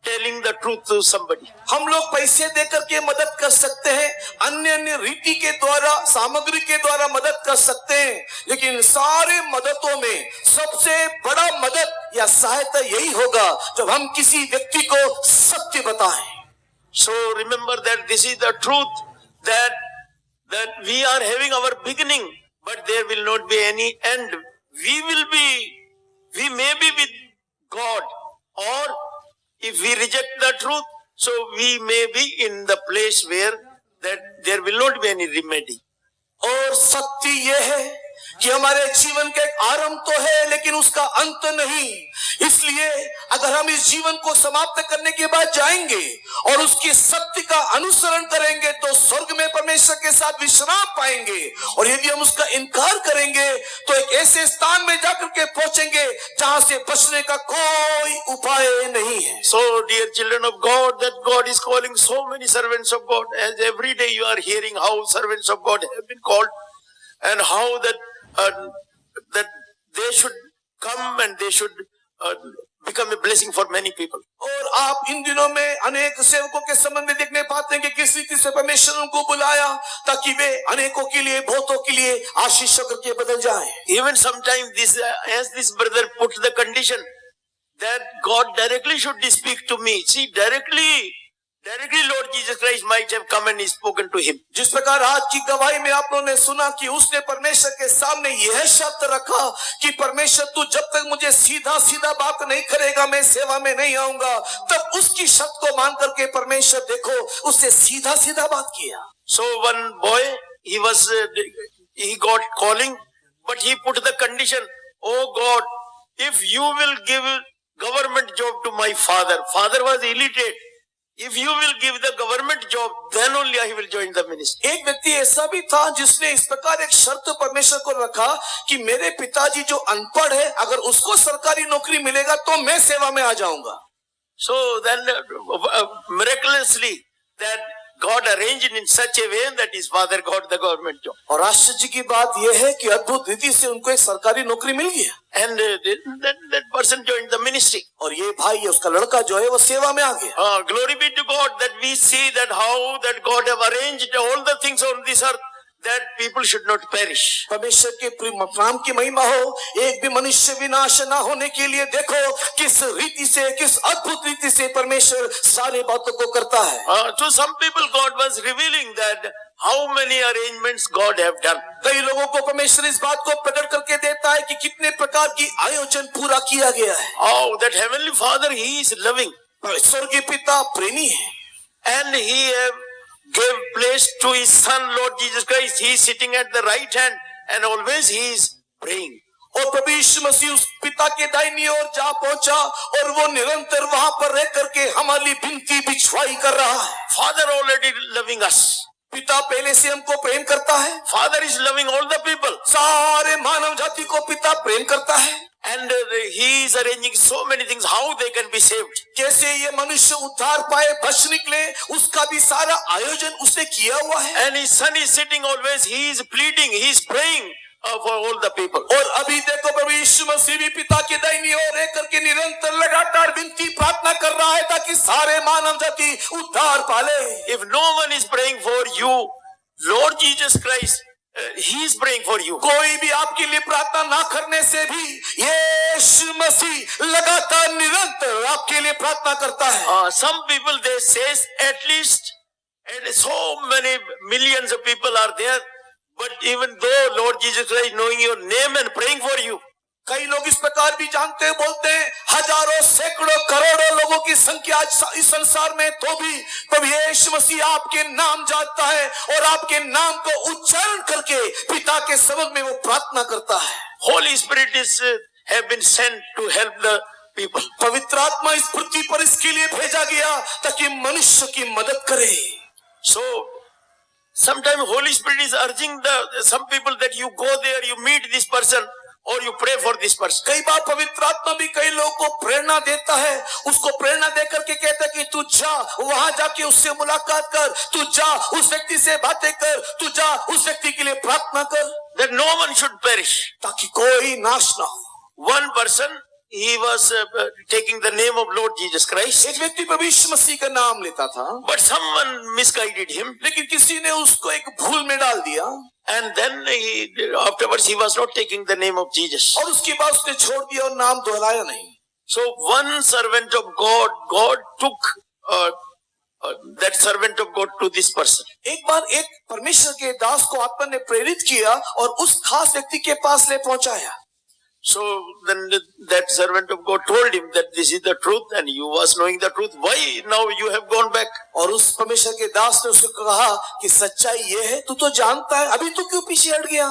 telling the truth to somebody. हम लोग पैसे देकर के मदद कर सकते हैं, अन्य रीति के द्वारा, सामग्री के द्वारा मदद कर सकते हैं, लेकिन सारे मददों में सबसे बड़ा मदद या सहायता यही होगा जब हम किसी व्यक्ति को सत्य बताएं। So remember that this is the truth, that we are having our beginning, but there will not be any end. We may be with God, or if we reject the truth, so we may be in the place where that there will not be any remedy. और सत्य यह है कि हमारे जीवन का एक आरंभ तो है लेकिन उसका अंत नहीं, इसलिए अगर हम इस जीवन को समाप्त करने के बाद जाएंगे और उसकी सत्य का अनुसरण करेंगे तो स्वर्ग में परमेश्वर के साथ विश्राम पाएंगे, और यदि हम उसका इनकार करेंगे तो एक ऐसे स्थान में जाकर के पहुंचेंगे जहां से बचने का कोई उपाय नहीं है। So dear children of God, that God is calling so many servants of God, as every day you are hearing how servants of God have been called, and how that they should come and they should become a blessing for many people. और आप इन दिनों में अनेक सेवकों के संबंध में देखने पाते हैं कि किस रीति से परमेश्वर उनको बुलाया ताकि वे अनेकों के लिए, बहुतों के लिए आशीष होकर के बदल जाएं। Even sometimes as this brother put the condition that God directly should speak to me. See, directly Lord Jesus Christ might have come and spoken to him. जिस प्रकार आज की गवाही में आप लोगों ने सुना कि उसने परमेश्वर के सामने यह शर्त रखा कि परमेश्वर तू जब तक मुझे सीधा बात नहीं करेगा मैं सेवा में नहीं आऊंगा, तब उसकी शर्त को मान करके परमेश्वर देखो उससे सीधा बात किया। So one boy, he got calling, but he put the condition, oh God, if you will give government job to my father. Father was illiterate. If you will give the government job, then only I will join the ministry. एक व्यक्ति ऐसा भी था जिसने इस प्रकार एक शर्त परमेश्वर को रखा कि मेरे पिताजी जो अनपढ़ है, अगर उसको सरकारी नौकरी मिलेगा तो मैं सेवा में आ जाऊंगा. So then miraculously that God arranged in such a way that his father got the government job. और आश्चर्य की बात यह है कि अद्भुत रीति से उनको एक सरकारी नौकरी मिल गया. And that person joined the ministry. और ये भाई उसका लड़का जो है वो सेवा में आ गया. Glory be to God that we see that how that God have arranged all the things on this earth that people should not perish. परमेश्वर के नाम की महिमा हो, एक भी मनुष्य विनाश न होने के लिए देखो किस रीति से, किस अद्भुत रीति से परमेश्वर सारे बातों को करता है. To some people God was revealing that how many arrangements God have done. कई लोगों को परमेश्वर इस बात को प्रकट करके देता है कि कितने प्रकार की आयोजन पूरा किया गया है. Oh, that heavenly Father, he is loving. स्वर्गीय पिता प्रेमी है. And he have gave place to his son Lord Jesus Christ. He is sitting at the right hand and always he is praying. और प्रभु यीशु मसीह उस पिता के दाहिनी ओर जा पहुंचा और वो निरंतर वहां पर रह करके हमारी विनती बिछवाई कर रहा है. Father already loving us. पिता पहले से हमको प्रेम करता है. Father is loving all the people. सारे मानव जाति को पिता प्रेम करता है. And he is arranging so many things how they can be saved. कैसे ये मनुष्य उद्धार पाए, बच निकले, उसका भी सारा आयोजन उसने किया हुआ है. And his son is sitting always, he is pleading, he is praying for all the people. और अभी देखो प्रभु यीशु मसीह भी पिता के दाहिनी ओर रह करके निरंतर लगातार विनती प्रार्थना कर रहा है ताकि सारे मानव जाति उद्धार पाले. If no one is praying for you, Lord Jesus Christ, he is praying for you. कोई भी आपके लिए प्रार्थना ना करने से भी यीशु मसीह लगातार निरंतर आपके लिए प्रार्थना करता है. Some people they says at least so many millions of people are there, but even though Lord Jesus Christ knowing your name and praying for you, कई लोग इस प्रकार भी जानते हैं, बोलते हैं हजारों सैकड़ों करोड़ों लोगों की संख्या आज इस संसार में, तो भी प्रभु यीशु मसीह आपके नाम जानता है और आपके नाम को उच्चारण करके पिता के समक्ष में वो प्रार्थना करता है. Holy Spirit is have been sent to help the people. पवित्र आत्मा इस पृथ्वी पर इसके लिए भेजा गया ताकि मनुष्य की मदद करे. So sometimes Holy Spirit is urging some people that you go there, you meet this person, और you pray for this person. कई बार पवित्र आत्मा भी कई लोगों को प्रेरणा देता है, उसको प्रेरणा दे करके कहता है कि तू जा, वहां जाके उससे मुलाकात कर, तू जा उस व्यक्ति से बातें कर, तू जा उस व्यक्ति के लिए प्रार्थना कर. That no one should perish. ताकि कोई नाश ना हो. One person, he was taking the name of Lord Jesus Christ. एक व्यक्ति प्रभु यीशु मसीह का नाम लेता था, but someone misguided him. लेकिन किसी ने उसको एक भूल में डाल दिया. And then afterwards he was not taking the name of Jesus. और उसके बाद उसने छोड़ दिया और नाम दोहराया नहीं. So one servant of God, God took that servant of God to this person. एक बार एक परमेश्वर के दास को आत्मा ने प्रेरित किया और उस खास व्यक्ति के पास ले पहुंचाया. So then that servant of God told him that this is the truth and you was knowing the truth. Why now you have gone back? और उस परमेश्वर के दास ने उसको कहा कि सच्चाई ये है, तू तो जानता है, अभी तू क्यों पीछे हट गया?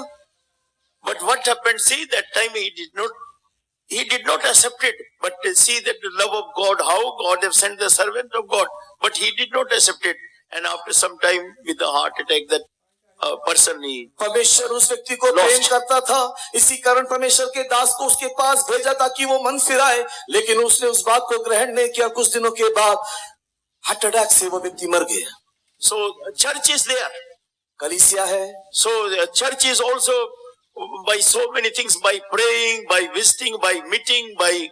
But what happened? See, that time he did not accept it. But see that the love of God, how God have sent the servant of God, but he did not accept it. And after some time, with the heart attack, that person he परमेश्वर उस व्यक्ति को प्रेम करता था, इसी कारण परमेश्वर के दास को उसके पास भेजा ताकि वो मन फिराए, लेकिन उसने उस बात को ग्रहण नहीं किया. कुछ दिनों के बाद हार्ट अटैक से वो व्यक्ति मर गया. So church is there. कलीसिया है. So the church is also by so many things, by praying, by visiting, by meeting, by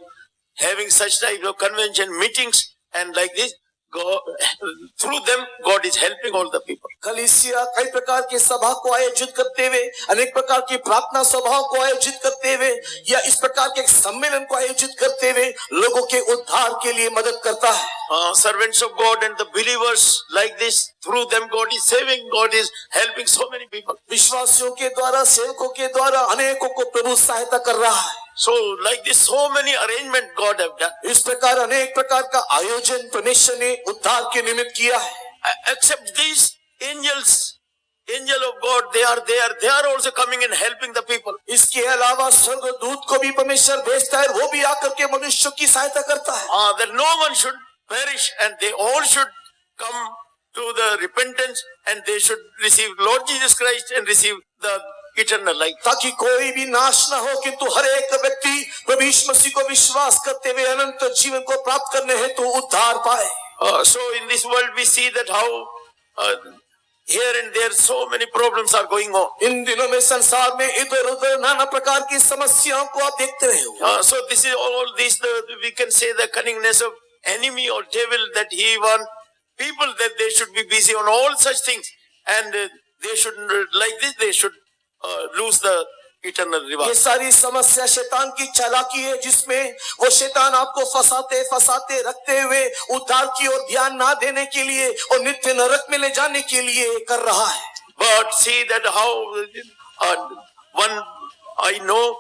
having such type of convention meetings and like this. God, through them God is helping all the people. कलीसिया कई प्रकार के सभा को आयोजित करते हुए, अनेक प्रकार की प्रार्थना सभाओं को आयोजित करते हुए या इस प्रकार के सम्मेलन को आयोजित करते हुए लोगों के उद्धार के लिए मदद करता है. Servants of God and the believers like this, through them God is saving, God is helping so many people. विश्वासियों के द्वारा, सेवकों के द्वारा अनेकों को प्रभु सहायता कर रहा है. So like this, so many arrangement God have done. इस प्रकार अनेक प्रकार का आयोजन परमेश्वर ने उद्धार के निमित्त किया है. Except these angels angel of God, they are there. They are also coming and helping the people. इसके अलावा स्वर्गदूत को भी परमेश्वर भेजता है, वो भी आकर के मनुष्यों की सहायता करता है। That no one should perish and they all should come to the repentance and they should receive Lord Jesus Christ and receive the eternal life. ताकि कोई भी नाश ना हो, किंतु हर एक व्यक्ति प्रभु यीशु मसीह को विश्वास करते हुए अनंत जीवन को प्राप्त करने हेतु उद्धार पाए। So in this world we see that how here and there so many problems are going on. इन दिनों में संसार में इधर उधर नाना प्रकार की समस्याओं को आप देखते रहे हो। So this is all this we can say the cunningness of enemy or devil, that he want people that they should be busy on all such things and they should like this they should lose the eternal reward. ये सारी समस्या शैतान की चालाकी है, जिसमें वो शैतान आपको फंसाते रखते हुए उद्धार की ओर ध्यान ना देने के लिए और नित्य नरक में ले जाने के लिए कर रहा है। But see that how I know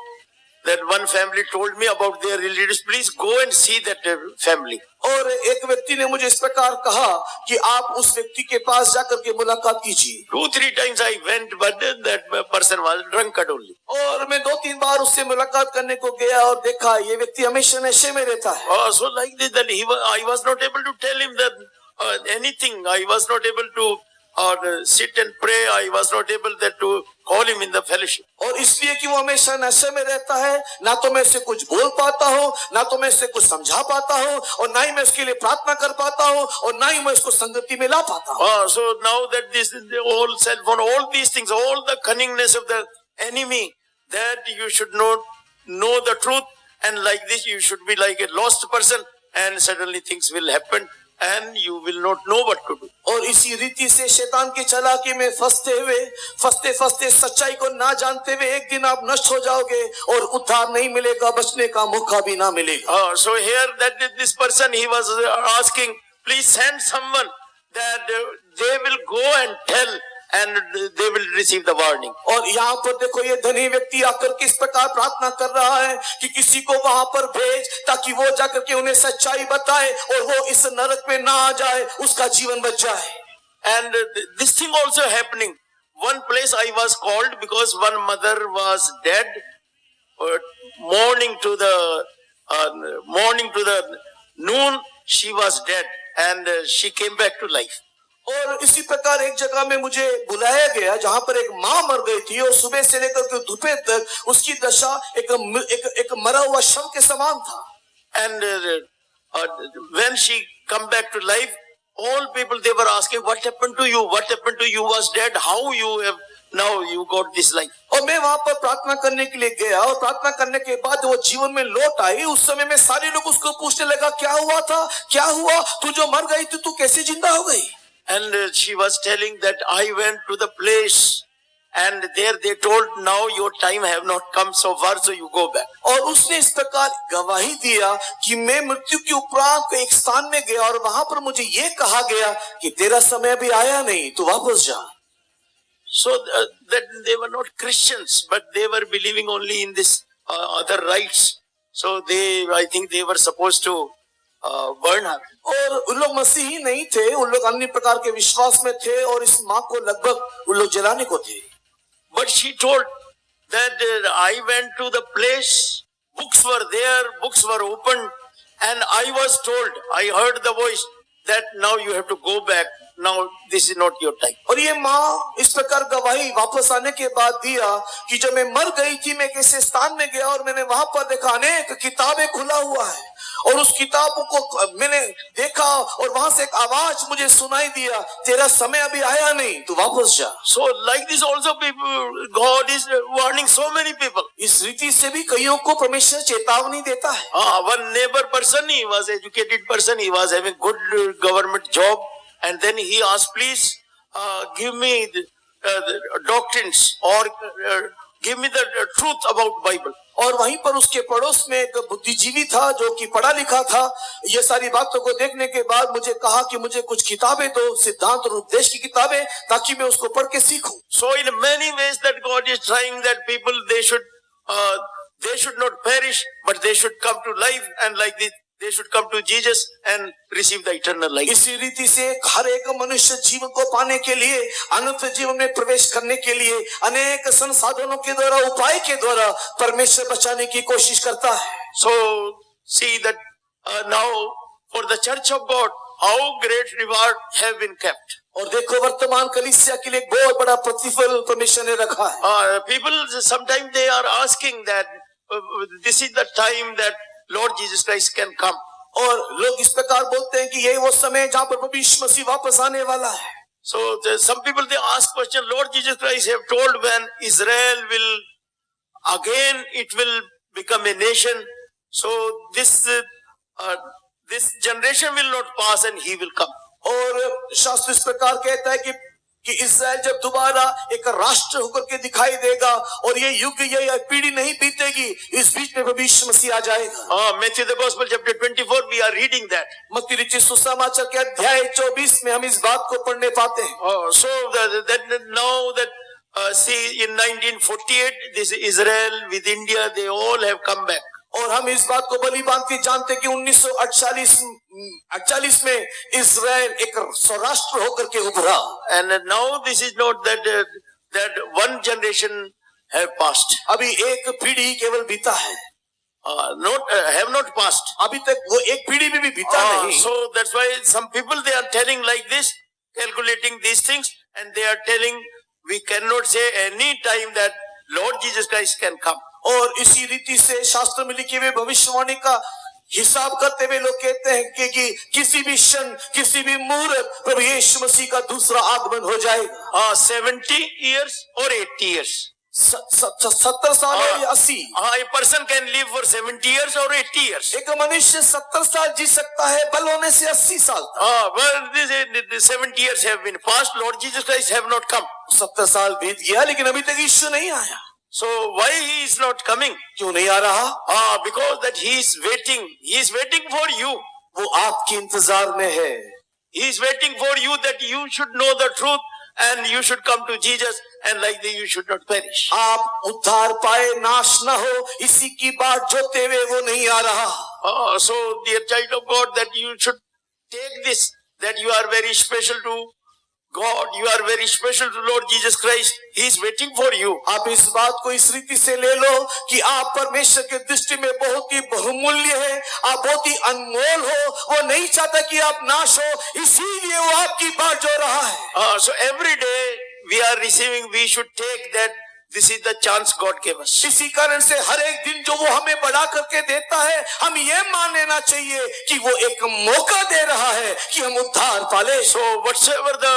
that one family told me about their relatives. Please go and see that family. और एक व्यक्ति ने मुझे इस प्रकार कहा कि आप उस व्यक्ति के पास जाकर के मुलाकात कीजिए। 2-3 times I went, but that person was drunkard only. और मैं 2-3 बार उससे मुलाकात करने को गया और देखा ये व्यक्ति हमेशा नशे में रहता है। So like this, that I was not able to tell him that anything. I was not able to sit and pray. I was not able that to call him in the fellowship. और इसलिए कि वो हमेशा नशे में रहता है, ना तो मैं उससे कुछ बोल पाता हूँ, ना तो मैं उससे कुछ समझा पाता हूँ, और ना ही मैं उसके लिए प्रार्थना कर पाता हूँ, और ना ही मैं उसको संगति में ला पाता हूँ। So now that this all cell phone, all these things, all the cunningness of the enemy, that you should not know the truth, and like this you should be like a lost person, and suddenly things will happen and you will not know what to do. और इसी रीति से शैतान की चालाकी में फंसते सच्चाई को ना जानते हुए एक दिन आप नष्ट हो जाओगे और उद्धार नहीं मिलेगा, बचने का मौका भी ना मिलेगा। So here that this person, he was asking, please send someone that they will go and tell and they will receive the warning. और यहाँ पर देखो ये धनी व्यक्ति आकर के इस प्रकार प्रार्थना कर रहा है कि किसी को वहां पर भेज ताकि वो जाकर के उन्हें सच्चाई बताए और वो इस नरक में ना आ जाए, उसका जीवन बच जाए। And this thing also happening. One place I was called because one mother was dead. Morning to the noon, she was dead and she came back to life. और इसी प्रकार एक जगह में मुझे बुलाया गया जहां पर एक माँ मर गई थी और सुबह से लेकर के दोपहर तक उसकी दशा एक मरा हुआ शव के समान था। And when she come back to life, all people they were asking, what happened to you? What happened to you? Was dead? How you have now you got this life? और मैं वहां पर प्रार्थना करने के लिए गया और प्रार्थना करने के बाद वो जीवन में लौट आई। उस समय में सारे लोग उसको पूछने लगा, क्या हुआ था, क्या हुआ, तू जो मर गई थी तू कैसे जिंदा हो गई? And she was telling that I went to the place and there they told, now your time have not come so far, so you go back. और उसने इस प्रकार गवाही दिया कि मैं मृत्यु के उपरांत एक स्थान में गया और वहां पर मुझे ये कहा गया कि तेरा समय अभी आया नहीं, तू वापस जा। So that they were not Christians, but they were believing only in this other rites. So I think they were supposed to burn her. और उन लोग मसीही नहीं थे, उन लोग अन्य प्रकार के विश्वास में थे और इस माँ को लगभग उन लोग जलाने को थे। But she told that I went to the place, books were there, books were opened, and I was told, I heard the voice that now you have to go back. Now this is not your time. और ये माँ इस प्रकार गवाही वापस आने के बाद दिया कि जब मैं मर गई थी मैं किसी स्थान में गया और मैंने वहां पर देखा अनेक किताबें खुला हुआ है और उस किताबों को मैंने देखा और वहां से एक आवाज मुझे सुनाई दिया, तेरा समय अभी आया नहीं, तू वापस जा। So like this also people, God is warning so many people. इस रीति से भी कईयों को परमेश्वर चेतावनी देता है। One neighbor person, he was educated person, he was having good government job, and then he asked, please give me the doctrines or give me the truth about Bible. और वहीं पर उसके पड़ोस में एक बुद्धिजीवी था जो कि पढ़ा लिखा था। ये सारी बातों को देखने के बाद मुझे कहा कि मुझे कुछ किताबें दो, सिद्धांत और उपदेश की किताबें, ताकि मैं उसको पढ़ के सीखूं। So in many ways that God is trying that people they should not perish, but they should come to life, and like this they should come to Jesus and receive the eternal life. इसी रीति से हर एक मनुष्य जीवन को पाने के लिए, अनंत जीवन में प्रवेश करने के लिए अनेक संसाधनों के द्वारा, उपाय के द्वारा परमेश्वर बचाने की कोशिश करता है। So see that now for the church of God, how great reward have been kept. और देखो वर्तमान कलीसिया के लिए एक बहुत बड़ा प्रतिफल परमेश्वर ने रखा है। People sometimes they are asking that this is the time that Lord Jesus Christ can come. और लोग इस प्रकार बोलते हैं कि यही वो समय है जहाँ पर प्रभु यीशु मसीह वापस आने वाला है। So some people they ask question, Lord Jesus Christ have told when Israel will again it will become a nation. So this generation will not pass and he will come. और शास्त्र इस प्रकार कहता है कि इस्राएल जब दोबारा एक राष्ट्र होकर के दिखाई देगा और ये युग, ये पीढ़ी नहीं बीतेगी, इस बीच में प्रभु यीशु मसीह आ जाएगा। Matthew the Gospel chapter 24 we are reading that. मत्ती रचित सुसमाचार के अध्याय 24 में हम इस बात को पढ़ने पाते हैं। So that now that see in 1948 this Israel with India they all have come back. और हम इस बात को भली भांति जानते हैं कि 1948 में इस्राएल एक स्वराष्ट्र होकर के उभरा। And now this is not that one generation have passed. अभी एक पीढ़ी केवल बीता है, have not passed. अभी तक वो एक पीढ़ी में भी बीता नहीं। So that's why some people they are telling like this, calculating these things, and they are telling we cannot say any time that Lord Jesus Christ can come. और इसी रीति से शास्त्र में लिखी हुई भविष्यवाणी का हिसाब करते हुए लोग कहते हैं कि किसी भी क्षण, किसी भी मुहूर्त प्रभु यीशु मसीह का दूसरा आगमन हो जाएगा। 70 years or 80 years. 70 साल या 80। A person can live for 70 years or 80 years. एक मनुष्य 70 साल जी सकता है, बल होने से 80 साल। Well, this 70 years have been passed. Lord Jesus Christ have not come. 70 साल बीत गया लेकिन अभी तक यीशु नहीं आया। So why he is not coming? क्यों नहीं आ रहा? Because that he is waiting. He is waiting for you. वो आपके इंतजार में है। He is waiting for you that you should know the truth and you should come to Jesus and like that you should not perish. आप उद्धार पाए, नाश न हो, इसी की बात जोते हुए वो नहीं आ रहा। So dear child of God, that you should take this, that you are very special to God, you are very special to Lord Jesus Christ. He is waiting for you. आप इस बात को इस रीति से ले लो कि आप परमेश्वर के दृष्टि में बहुत ही बहुमूल्य है, आप बहुत ही अनमोल हो। वो नहीं चाहता कि आप नाश हो, इसीलिए वो आपकी बात जो रहा है। So every day we are receiving, we should take that this is the chance God gave us. इसी कारण से हर एक दिन जो वो हमें बढ़ा करके देता है, हम ये मान लेना चाहिए कि वो एक मौका दे रहा है कि हम उद्धार पाले। So whatsoever the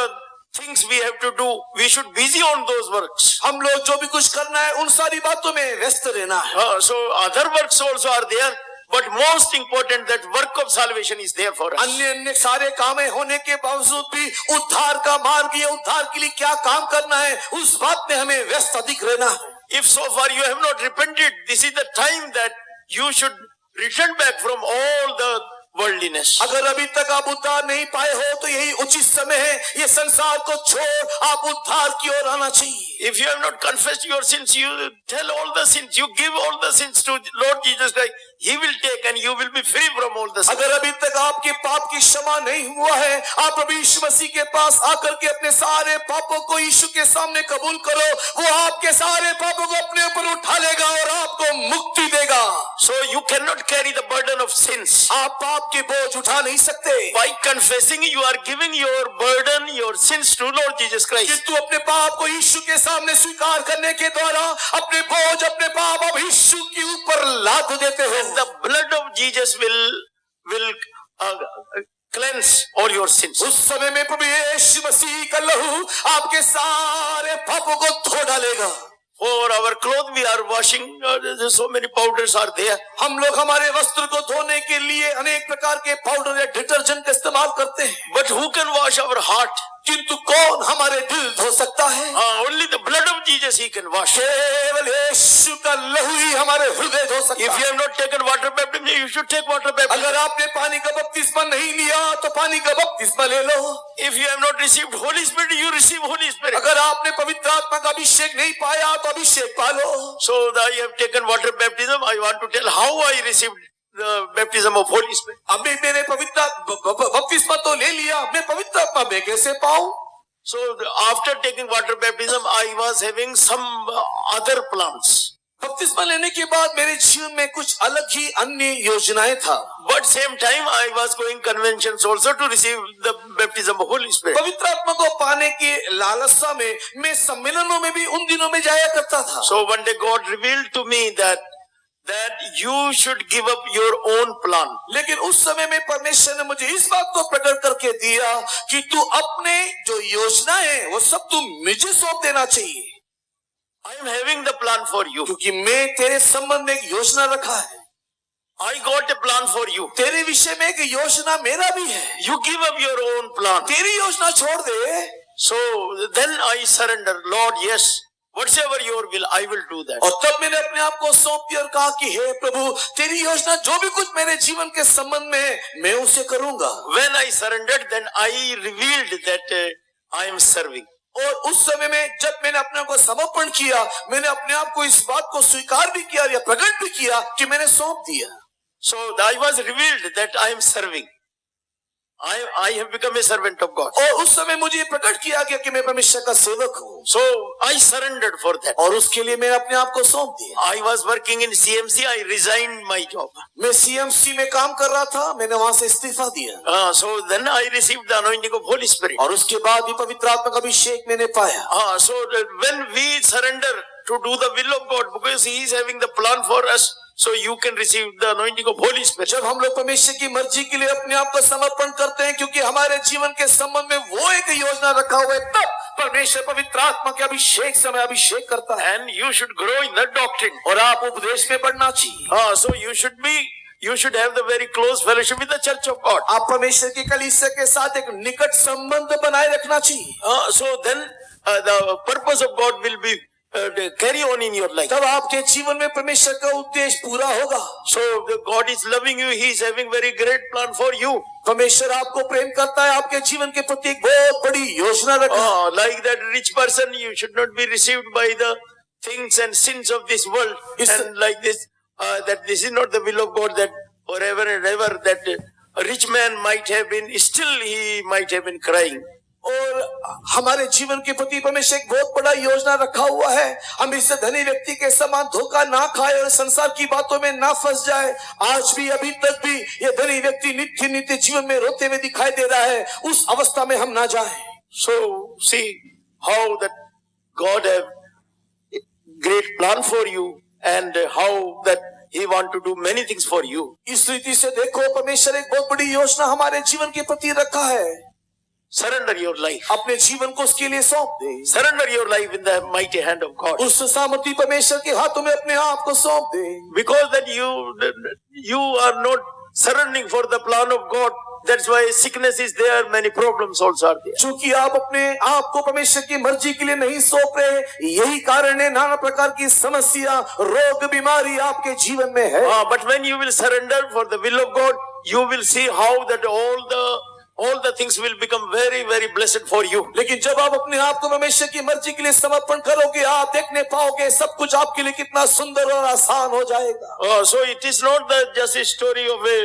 things we have to do, we should busy on those works. हम लोग जो भी कुछ करना है उन सारी बातों में व्यस्त रहना है। So other works also are there, but most important that work of salvation is there for us. अन्य सारे काम होने के बावजूद भी उद्धार का मार्ग, ये उद्धार के लिए क्या काम करना है, उस बात में हमें व्यस्त अधिक रहना है। If so far you have not repented, this is the time that you should return back from all the worldliness. अगर अभी तक आप उद्धार नहीं पाए हो तो यही उचित समय है, ये संसार को छोड़ आप उद्धार की ओर आना चाहिए। If you have not confessed your sins, you tell all the sins, you give all the sins to Lord Jesus Christ. He will take and you will be free from all the sins. अगर अभी तक आपके पाप की क्षमा नहीं हुआ है, आप प्रभु यीशु मसीह के पास आकर के अपने सारे पापों को यीशु के सामने कबूल करो, वो आपके सारे पापों को अपने ऊपर उठा लेगा और आपको मुक्ति देगा। So you cannot carry the burden of sins. आप पाप के बोझ उठा नहीं सकते। By confessing, you are giving your burden, your sins to Lord Jesus Christ. किंतु अपने पाप को यीशु के सामने स्वीकार करने के द्वारा अपने बोझ, अपने पाप अब यीशु के ऊपर लाद देते हो। The blood of Jesus will cleanse all your sins. उस समय में प्रभु यीशु मसीह का लहू आपके सारे पापों को धो डालेगा। For our clothes we are washing, so many powders are there. हम लोग हमारे वस्त्र को धोने के लिए अनेक प्रकार के पाउडर या डिटर्जेंट का इस्तेमाल करते हैं। But who can wash our heart? किंतु कौन हमारे दिल धो सकता है? Only the blood of Jesus he can wash. केवल यीशु का लहू ही हमारे हृदय धो सकता If है। you have not taken water baptism, you should take water baptism. अगर आपने पानी का बपतिस्मा नहीं लिया तो पानी का बपतिस्मा ले लो। If you have not received Holy Spirit, you receive Holy Spirit. अगर आपने पवित्र आत्मा का अभिषेक नहीं पाया तो अभिषेक पालो। So I have taken water baptism. I want to tell how I received the baptism of Holy Spirit? अभी मैंने पवित्र बपतिस्मा तो ले लिया, मैं पवित्र आत्मा में कैसे पाऊं? So after taking water baptism, I was having some other plans. बपतिस्मा लेने के बाद मेरे जीवन में कुछ अलग ही अन्य योजनाएं था। But same time, I was going conventions also to receive the baptism of Holy Spirit. पवित्र आत्मा को पाने की लालसा में मैं सम्मेलनों में भी उन दिनों में जाया करता था। So one day God revealed to me that you should give up your own plan. लेकिन उस समय में परमेश्वर ने मुझे इस बात को प्रकट करके दिया कि तू अपने जो योजना है वो सब तू मुझे सौंप देना चाहिए। I am having the plan for you. क्योंकि मैं तेरे संबंध में एक योजना रखा है। I got a plan for you. तेरे विषय में एक योजना मेरा भी है। You give up your own plan. तेरी योजना छोड़ दे। So then I surrender. Lord, yes, whatsoever your will, I will do that. और तब मैंने अपने आप को सौंप दिया और कहा कि हे प्रभु, तेरी योजना जो भी कुछ मेरे जीवन के संबंध में है, मैं उसे करूंगा। When I surrendered, then I revealed that I am serving. और उस समय में जब मैंने अपने को समर्पण किया, मैंने अपने आप को इस बात को स्वीकार भी किया या प्रकट भी किया कि मैंने सौंप दिया। So I was revealed that I am serving. I have become a servant of God. और उस समय मुझे प्रकट किया गया कि मैं परमेश्वर का सेवक हूँ। So I surrendered for that. और उसके लिए मैंने अपने आप को सौंप दिया। I was working in CMC. I resigned my job. मैं CMC में काम कर रहा था, मैंने वहां से इस्तीफा दिया। So then I received the anointing of Holy Spirit. और उसके बाद भी पवित्र आत्मा का अभिषेक मैंने पाया। So when we surrender to do the will of God, because He is having the plan for us, so you can receive the anointing of Holy Spirit. जब हम लोग परमेश्वर की मर्जी के लिए अपने आप को समर्पण करते हैं, क्योंकि हमारे जीवन के संबंध में वो एक योजना रखा हुआ है, तब परमेश्वर पवित्र आत्मा के अभिषेक से हमें अभिषेक करता है। And you should grow in the doctrine. और आप उपदेश में बढ़ना चाहिए। So you should have the very close fellowship with the church of God. आप परमेश्वर की कलीसिया के साथ एक निकट संबंध बनाए रखना चाहिए। So then the purpose of God will be carry on in your life. तब आपके जीवन में परमेश्वर का उद्देश्य पूरा होगा। So God is loving you. He is having very great plan for you. परमेश्वर आपको प्रेम करता है, आपके जीवन के प्रति एक बहुत बड़ी योजना रखा है। Like that rich person, you should not be received by the things and sins of this world. And like this, that this is not the will of God, that forever and ever that a rich man might have been, still he might have been crying. और हमारे जीवन के प्रति परमेश्वर एक बहुत बड़ा योजना रखा हुआ है। हम इससे धनी व्यक्ति के समान धोखा ना खाए और संसार की बातों में ना फंस जाए। आज भी अभी तक भी ये धनी व्यक्ति नित्य नित्य जीवन में रोते हुए दिखाई दे रहा है, उस अवस्था में हम ना जाएं। So see how that God have great plan for you and how that He want to do many things for you. इस रीति से देखो, परमेश्वर एक बहुत बड़ी योजना हमारे जीवन के प्रति रखा है। Surrender your life. अपने जीवन को उसके लिए सौंप दे। Surrender your life in the mighty hand of God. उस सामर्थी परमेश्वर के हाथों में अपने आप को सौंप दे। Because that you are not surrendering for the plan of God. That's why sickness is there. Many problems also are there. चूंकि आप अपने आप को परमेश्वर की मर्जी के लिए नहीं सौंप रहे, यही कारण है नाना प्रकार की समस्या, रोग, बीमारी आपके जीवन में है। But when you will surrender for the will of God, you will see how that all the things will become very, very blessed for you. लेकिन जब आप अपने आप को परमेश्वर की मर्जी के लिए समर्पण करोगे, आप देखने पाओगे सब कुछ आपके लिए कितना सुंदर और आसान हो जाएगा। So it is not just a story of a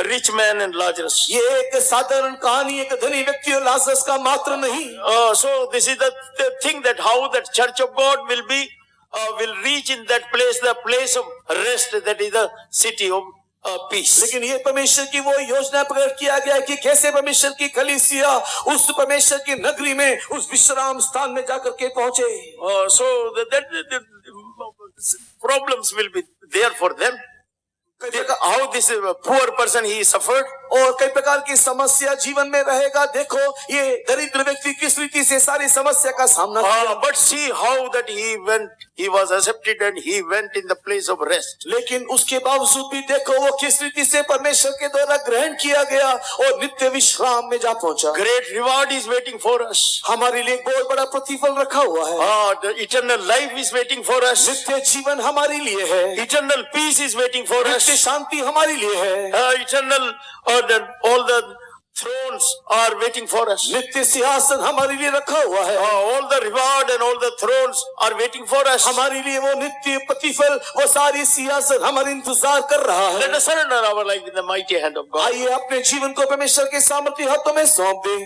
rich man and Lazarus. ये एक साधारण कहानी एक धनी व्यक्ति और लाजरस का मात्र नहीं। So this is the thing that how that church of God will be will reach in that place, the place of rest, that is the city of peace. लेकिन ये परमेश्वर की वो योजना प्रकट किया गया कि कैसे परमेश्वर की कलीसिया उस परमेश्वर की नगरी में उस विश्राम स्थान में जाकर के पहुंचे। So that problems will be there for them. How this poor person he suffered. और कई प्रकार की समस्या जीवन में रहेगा। देखो ये दरिद्र व्यक्ति किस रीति से सारी समस्या का सामना किया। But see how that he was accepted and he went in the place of rest. लेकिन उसके बावजूद भी देखो वो किस रीति से परमेश्वर के द्वारा ग्रहण किया गया और नित्य विश्राम में जा पहुंचा। Great reward is waiting for us. हमारे लिए बहुत बड़ा प्रतिफल रखा हुआ है। The eternal life is waiting for us. नित्य जीवन हमारे लिए है। Eternal peace is waiting for us. नित्य शांति हमारे लिए है। Eternal all the thrones are waiting for us. नित्य सिंहासन हमारे लिए रखा हुआ है। All the reward and all the thrones are waiting for us. हमारे लिए वो नित्य प्रतिफल, वो सारी सिंहासन हमारे इंतजार कर रहा है। Let us surrender our life in the mighty hand of God. आइए अपने जीवन को परमेश्वर के सामर्थ्य हाथों में सौंप दें।